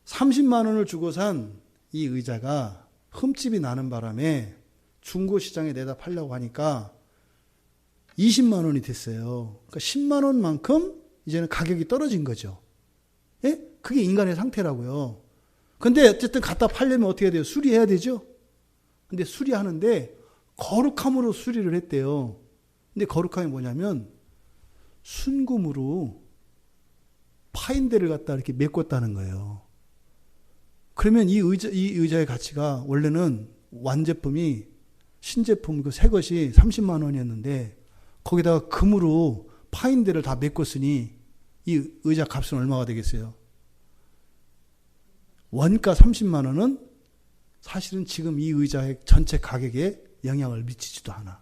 30만 원을 주고 산 이 의자가 흠집이 나는 바람에 중고시장에 내다 팔려고 하니까 20만 원이 됐어요. 그러니까 10만 원만큼 이제는 가격이 떨어진 거죠. 예? 그게 인간의 상태라고요. 근데 어쨌든 갖다 팔려면 어떻게 해야 돼요? 수리해야 되죠? 근데 수리하는데 거룩함으로 수리를 했대요. 근데 거룩함이 뭐냐면 순금으로 파인대를 갖다 이렇게 메꿨다는 거예요. 그러면 이 의자의 가치가 원래는 완제품이 신제품 그 새 것이 30만 원이었는데 거기다가 금으로 파인대를 다 메꿨으니 이 의자 값은 얼마가 되겠어요? 원가 30만 원은 사실은 지금 이 의자의 전체 가격에 영향을 미치지도 않아.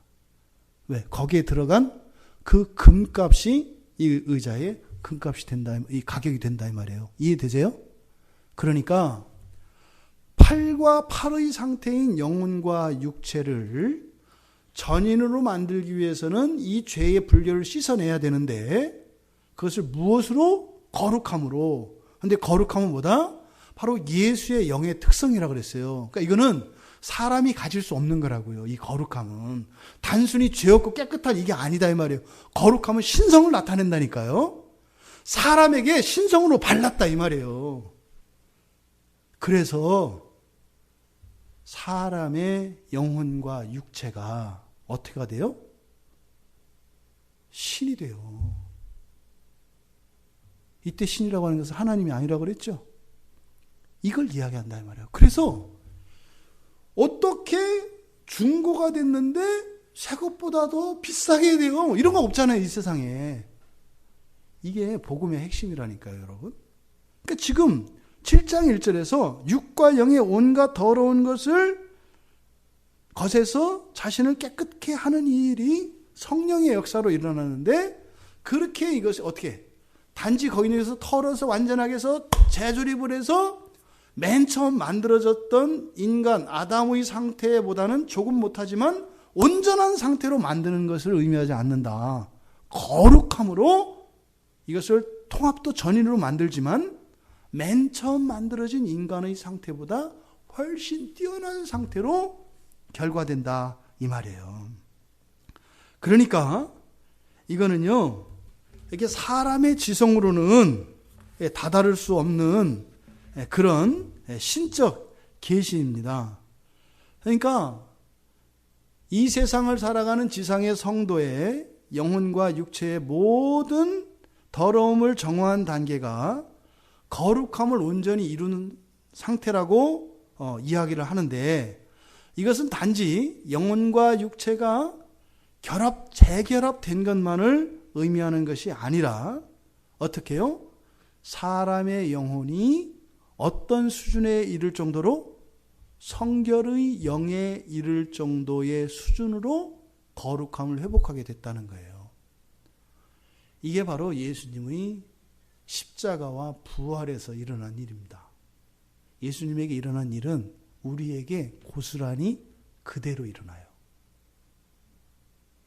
왜? 거기에 들어간 그 금값이 이 의자의 금값이 된다, 이 가격이 된다 이 말이에요. 이해되세요? 그러니까 팔과 팔의 상태인 영혼과 육체를 전인으로 만들기 위해서는 이 죄의 분별을 씻어내야 되는데 그것을 무엇으로? 거룩함으로. 근데 거룩함은 뭐다? 바로 예수의 영의 특성이라고 그랬어요. 그러니까 이거는 사람이 가질 수 없는 거라고요. 이 거룩함은. 단순히 죄 없고 깨끗한 이게 아니다 이 말이에요. 거룩함은 신성을 나타낸다니까요. 사람에게 신성으로 발랐다 이 말이에요. 그래서 사람의 영혼과 육체가 어떻게 돼요? 신이 돼요. 이때 신이라고 하는 것은 하나님이 아니라고 그랬죠. 이걸 이야기한다 이 말이에요. 그래서 어떻게 중고가 됐는데 새 것보다 더 비싸게 돼요? 이런 거 없잖아요, 이 세상에. 이게 복음의 핵심이라니까요, 여러분. 그러니까 지금 7장 1절에서 육과 영의 온갖 더러운 것을 것에서 자신을 깨끗게 하는 이 일이 성령의 역사로 일어나는데, 그렇게 이것이 어떻게 단지 거기에서 털어서 완전하게 해서 재조립을 해서 맨 처음 만들어졌던 인간 아담의 상태보다는 조금 못하지만 온전한 상태로 만드는 것을 의미하지 않는다. 거룩함으로 이것을 통합도 전인으로 만들지만 맨 처음 만들어진 인간의 상태보다 훨씬 뛰어난 상태로 결과된다 이 말이에요. 그러니까 이거는요, 이렇게 사람의 지성으로는 다다를 수 없는 그런 신적 계시입니다. 그러니까 이 세상을 살아가는 지상의 성도의 영혼과 육체의 모든 더러움을 정화한 단계가 거룩함을 온전히 이루는 상태라고 이야기를 하는데, 이것은 단지 영혼과 육체가 재결합된 것만을 의미하는 것이 아니라 어떻게 해요? 사람의 영혼이 어떤 수준에 이를 정도로? 성결의 영에 이를 정도의 수준으로 거룩함을 회복하게 됐다는 거예요. 이게 바로 예수님의 십자가와 부활에서 일어난 일입니다. 예수님에게 일어난 일은 우리에게 고스란히 그대로 일어나요.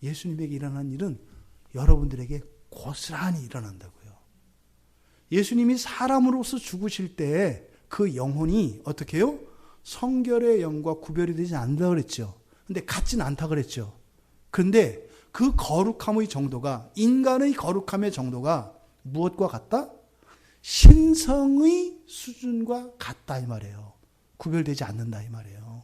예수님에게 일어난 일은 여러분들에게 고스란히 일어난다고요. 예수님이 사람으로서 죽으실 때 그 영혼이 어떻게 해요? 성결의 영과 구별이 되지 않는다고 그랬죠. 근데 같지는 않다고 그랬죠. 그런데 그 거룩함의 정도가, 인간의 거룩함의 정도가 무엇과 같다? 신성의 수준과 같다 이 말이에요. 구별되지 않는다 이 말이에요.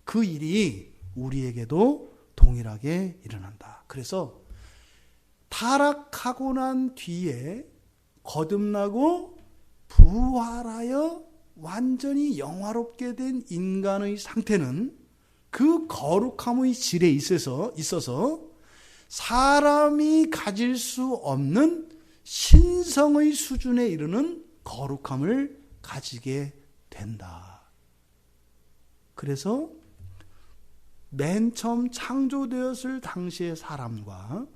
그 일이 우리에게도 동일하게 일어난다. 그래서 타락하고 난 뒤에 거듭나고 부활하여 완전히 영화롭게 된 인간의 상태는 그 거룩함의 질에 있어서 사람이 가질 수 없는 신성의 수준에 이르는 거룩함을 가지게 된다. 그래서 맨 처음 창조되었을 당시의 사람과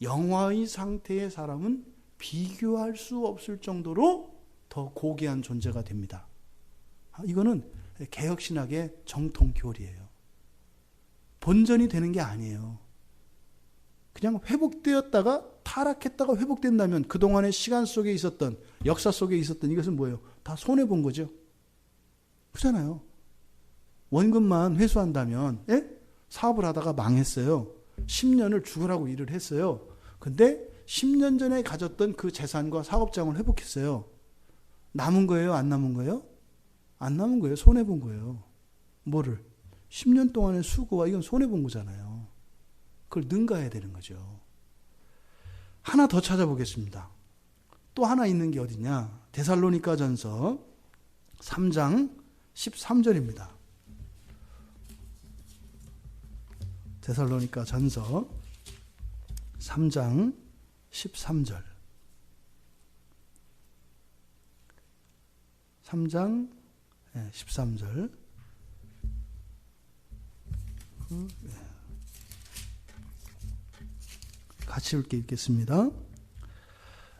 영화의 상태의 사람은 비교할 수 없을 정도로 더 고귀한 존재가 됩니다. 이거는 개혁신학의 정통 교리예요. 본전이 되는 게 아니에요. 그냥 회복되었다가 타락했다가 회복된다면 그동안의 시간 속에 있었던, 역사 속에 있었던 이것은 뭐예요? 다 손해본 거죠. 그렇잖아요. 원금만 회수한다면, 사업을 하다가 망했어요. 10년을 죽으라고 일을 했어요. 근데 10년 전에 가졌던 그 재산과 사업장을 회복했어요. 남은 거예요? 안 남은 거예요? 안 남은 거예요. 손해본 거예요. 뭐를? 10년 동안의 수고와 이건 손해본 거잖아요. 그걸 능가해야 되는 거죠. 하나 더 찾아보겠습니다. 또 하나 있는 게 어디냐? 데살로니가 전서 3장 13절입니다. 데살로니가 전서 3장 13절. 3장 13절. 같이 함께 읽겠습니다.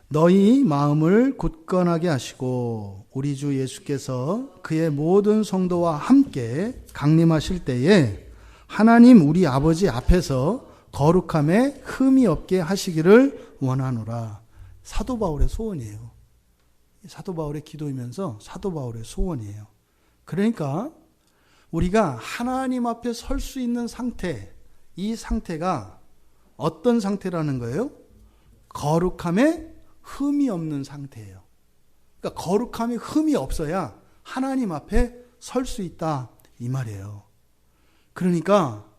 너희 마음을 굳건하게 하시고 우리 주 예수께서 그의 모든 성도와 함께 강림하실 때에 하나님 우리 아버지 앞에서 거룩함에 흠이 없게 하시기를 원하노라. 사도 바울의 소원이에요. 사도 바울의 기도이면서 사도 바울의 소원이에요. 그러니까 우리가 하나님 앞에 설 수 있는 상태, 이 상태가 어떤 상태라는 거예요? 거룩함에 흠이 없는 상태예요. 그러니까 거룩함에 흠이 없어야 하나님 앞에 설 수 있다 이 말이에요. 그러니까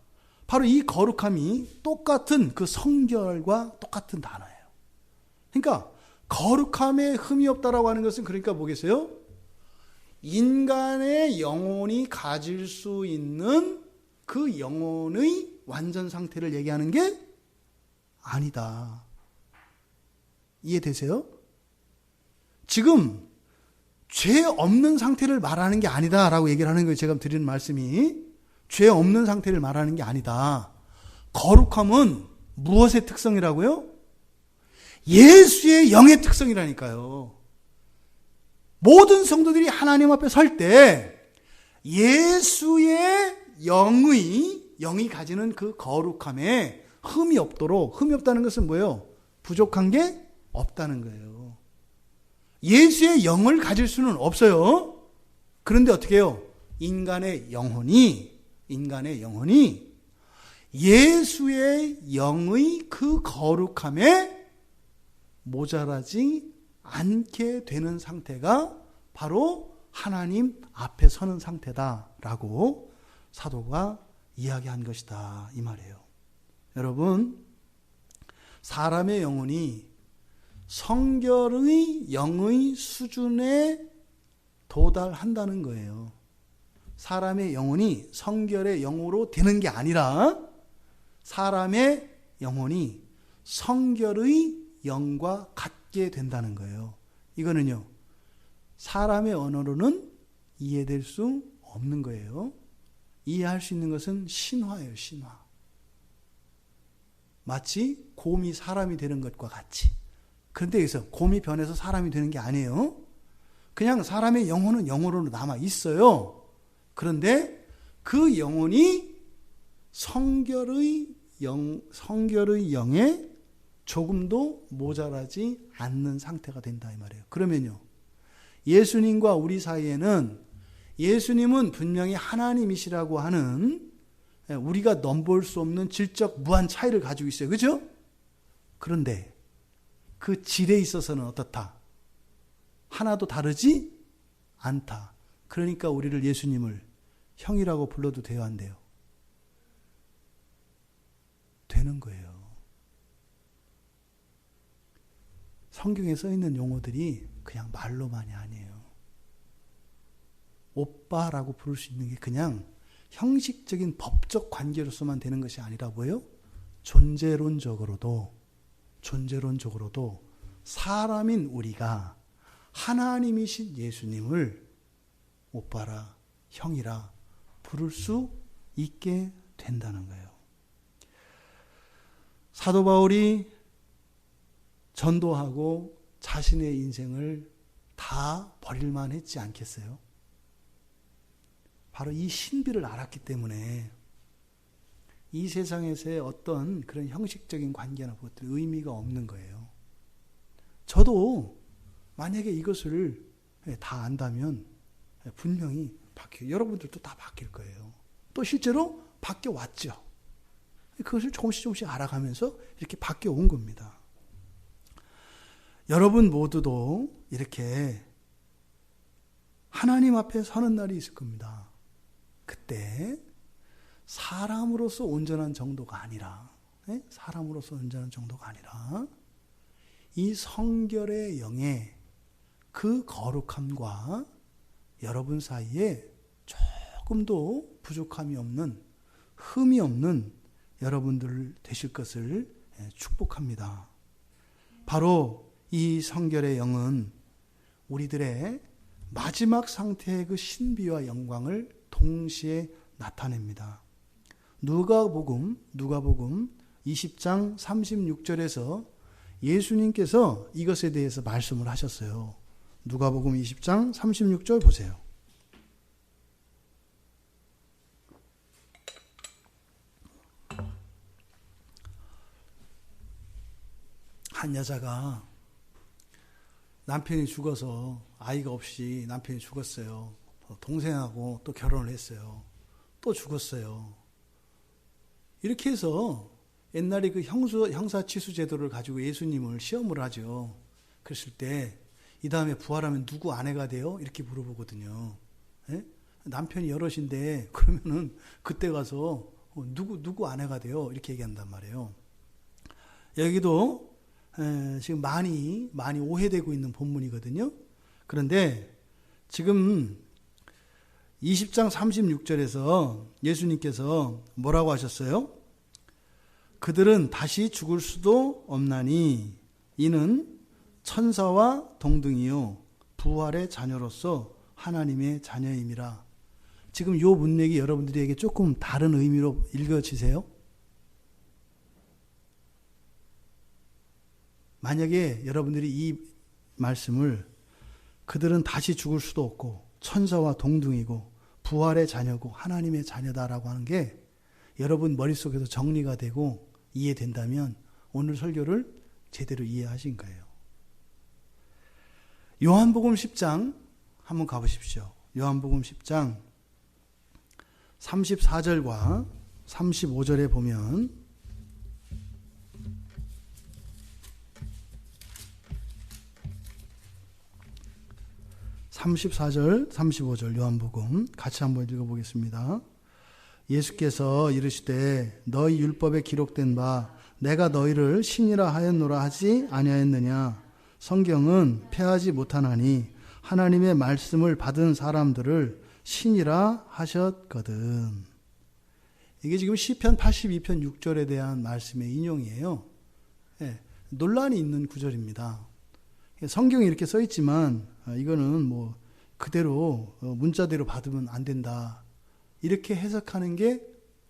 바로 이 거룩함이 똑같은 그 성결과 똑같은 단어예요. 그러니까 거룩함에 흠이 없다라고 하는 것은 그러니까 뭐겠어요? 인간의 영혼이 가질 수 있는 그 영혼의 완전 상태를 얘기하는 게 아니다. 이해되세요? 지금 죄 없는 상태를 말하는 게 아니다라고 얘기를 하는 거예요. 제가 드리는 말씀이 죄 없는 상태를 말하는 게 아니다. 거룩함은 무엇의 특성이라고요? 예수의 영의 특성이라니까요. 모든 성도들이 하나님 앞에 설 때 예수의 영이 가지는 그 거룩함에 흠이 없도록, 흠이 없다는 것은 뭐예요? 부족한 게 없다는 거예요. 예수의 영을 가질 수는 없어요. 그런데 어떻게 해요? 인간의 영혼이 예수의 영의 그 거룩함에 모자라지 않게 되는 상태가 바로 하나님 앞에 서는 상태다라고 사도가 이야기한 것이다 이 말이에요. 여러분, 사람의 영혼이 성결의 영의 수준에 도달한다는 거예요. 사람의 영혼이 성결의 영으로 되는 게 아니라 사람의 영혼이 성결의 영과 같게 된다는 거예요. 이거는요, 사람의 언어로는 이해될 수 없는 거예요. 이해할 수 있는 것은 신화예요, 신화. 마치 곰이 사람이 되는 것과 같이. 그런데 여기서 곰이 변해서 사람이 되는 게 아니에요. 그냥 사람의 영혼은 영으로 남아 있어요. 그런데 그 영혼이 성결의 영에 조금도 모자라지 않는 상태가 된다 이 말이에요. 그러면요, 예수님과 우리 사이에는 예수님은 분명히 하나님이시라고 하는 우리가 넘볼 수 없는 질적 무한 차이를 가지고 있어요. 그렇죠? 그런데 그 질에 있어서는 어떻다? 하나도 다르지 않다. 그러니까 우리를 예수님을 형이라고 불러도 돼요, 안 돼요? 되는 거예요. 성경에 써 있는 용어들이 그냥 말로만이 아니에요. 오빠라고 부를 수 있는 게 그냥 형식적인 법적 관계로서만 되는 것이 아니라 뭐예요? 존재론적으로도 사람인 우리가 하나님이신 예수님을 오빠라, 형이라 부를 수 있게 된다는 거예요. 사도 바울이 전도하고 자신의 인생을 다 버릴만 했지 않겠어요? 바로 이 신비를 알았기 때문에 이 세상에서의 어떤 그런 형식적인 관계나 그것들 의미가 없는 거예요. 저도 만약에 이것을 다 안다면 분명히 바뀌어요. 여러분들도 다 바뀔 거예요. 또 실제로 바뀌어 왔죠. 그것을 조금씩 알아가면서 이렇게 바뀌어 온 겁니다. 여러분 모두도 이렇게 하나님 앞에 서는 날이 있을 겁니다. 그때 사람으로서 온전한 정도가 아니라 이 성결의 영의 그 거룩함과 여러분 사이에 조금도 부족함이 없는, 흠이 없는 여러분들 되실 것을 축복합니다. 바로 이 성결의 영은 우리들의 마지막 상태의 그 신비와 영광을 동시에 나타냅니다. 누가복음 20장 36절에서 예수님께서 이것에 대해서 말씀을 하셨어요. 누가복음 20장 36절 보세요. 한 여자가 남편이 죽어서 아이가 없이 남편이 죽었어요. 동생하고 또 결혼을 했어요. 또 죽었어요. 이렇게 해서 옛날에 그 형사치수 제도를 가지고 예수님을 시험을 하죠. 그랬을 때 이 다음에 부활하면 누구 아내가 돼요? 이렇게 물어보거든요. 예? 남편이 여럿인데 그러면은 그때 가서 누구 아내가 돼요? 이렇게 얘기한단 말이에요. 여기도 지금 많이 오해되고 있는 본문이거든요. 그런데 지금 20장 36절에서 예수님께서 뭐라고 하셨어요? 그들은 다시 죽을 수도 없나니 이는 천사와 동등이요 부활의 자녀로서 하나님의 자녀임이라. 지금 이 문맥이 여러분들에게 조금 다른 의미로 읽어지세요? 만약에 여러분들이 이 말씀을 그들은 다시 죽을 수도 없고 천사와 동등이고 부활의 자녀고 하나님의 자녀다라고 하는 게 여러분 머릿속에서 정리가 되고 이해된다면 오늘 설교를 제대로 이해하신 거예요. 요한복음 10장 한번 가보십시오. 요한복음 10장 34절과 35절에 보면 34절, 35절 요한복음 같이 한번 읽어보겠습니다. 예수께서 이르시되 너희 율법에 기록된 바 내가 너희를 신이라 하였노라 하지 아니하였느냐. 성경은 패하지 못하나니 하나님의 말씀을 받은 사람들을 신이라 하셨거든. 이게 지금 시편 82편 6절에 대한 말씀의 인용이에요. 예, 논란이 있는 구절입니다. 성경에 이렇게 써 있지만 이거는 뭐 그대로 문자대로 받으면 안 된다. 이렇게 해석하는 게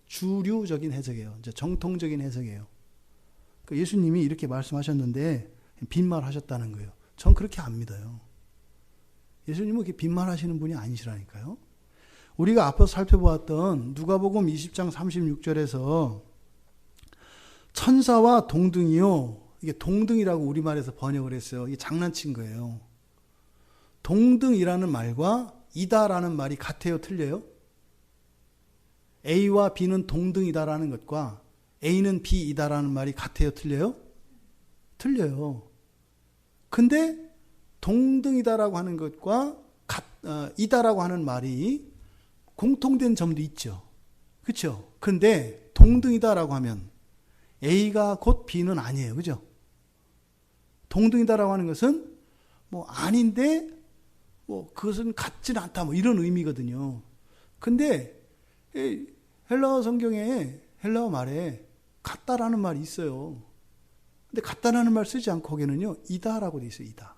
주류적인 해석이에요. 이제 정통적인 해석이에요. 그러니까 예수님이 이렇게 말씀하셨는데 빈말하셨다는 거예요. 전 그렇게 안 믿어요. 예수님은 그렇게 빈말하시는 분이 아니시라니까요. 우리가 앞서 살펴보았던 누가복음 20장 36절에서 천사와 동등이요. 이게 동등이라고 우리말에서 번역을 했어요. 이게 장난친 거예요. 동등이라는 말과 이다라는 말이 같아요? 틀려요? A와 B는 동등이다라는 것과 A는 B이다라는 말이 같아요? 틀려요? 틀려요. 근데 동등이다라고 하는 것과 이다라고 하는 말이 공통된 점도 있죠. 그렇죠? 근데 동등이다라고 하면 A가 곧 B는 아니에요. 그죠? 동등이다라고 하는 것은 뭐 아닌데 뭐 그것은 같지는 않다 뭐 이런 의미거든요. 근데 헬라어 성경에 헬라어 말에 같다라는 말이 있어요. 근데 같다라는 말 쓰지 않고 거기는요 이다라고 돼 있어요. 이다.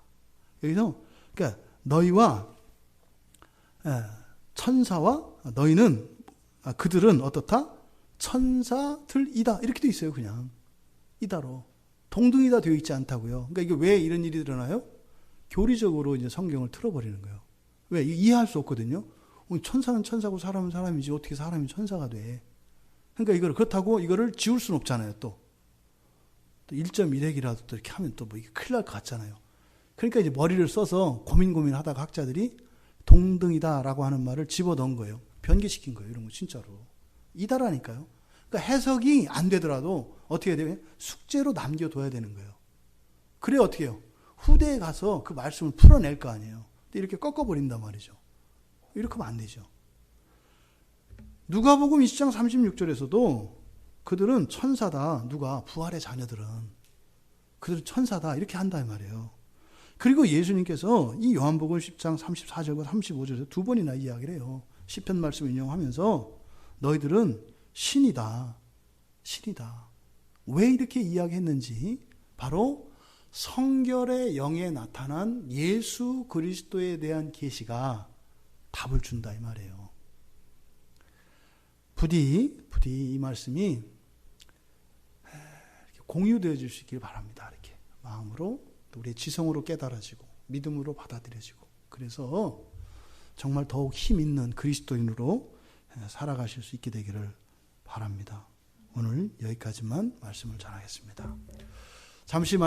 여기서 그러니까 너희와 천사와 너희는 그들은 어떻다? 천사들이다 이렇게 돼 있어요. 그냥 이다로 동등이다 되어 있지 않다고요. 그러니까 이게 왜 이런 일이 일어나요? 교리적으로 이제 성경을 틀어버리는 거예요. 왜? 이해할 수 없거든요. 천사는 천사고 사람은 사람이지 어떻게 사람이 천사가 돼? 그러니까 이걸 그렇다고 이거를 지울 수는 없잖아요. 또 1.1핵이라도 또 이렇게 하면 또 뭐 이게 큰일 날 것 같잖아요. 그러니까 이제 머리를 써서 고민하다가 학자들이 동등이다라고 하는 말을 집어넣은 거예요. 변개시킨 거예요. 이런 거 진짜로. 이다라니까요. 그러니까 해석이 안 되더라도 어떻게 해야 돼요? 숙제로 남겨둬야 되는 거예요. 그래 어떻게 해요? 후대에 가서 그 말씀을 풀어낼 거 아니에요. 근데 이렇게 꺾어버린단 말이죠. 이렇게 하면 안 되죠. 누가복음 20장 36절에서도 그들은 천사다. 누가? 부활의 자녀들은. 그들은 천사다. 이렇게 한다 말이에요. 그리고 예수님께서 이 요한복음 10장 34절과 35절에서 두 번이나 이야기를 해요. 시편 말씀을 인용하면서 너희들은 신이다. 신이다. 왜 이렇게 이야기했는지 바로 성결의 영에 나타난 예수 그리스도에 대한 계시가 답을 준다 이 말이에요. 부디 이 말씀이 이렇게 공유되어질 수 있길 바랍니다. 이렇게 마음으로 또 우리의 지성으로 깨달아지고 믿음으로 받아들여지고 그래서 정말 더욱 힘 있는 그리스도인으로 살아가실 수 있게 되기를 바랍니다. 오늘 여기까지만 말씀을 전하겠습니다. 잠시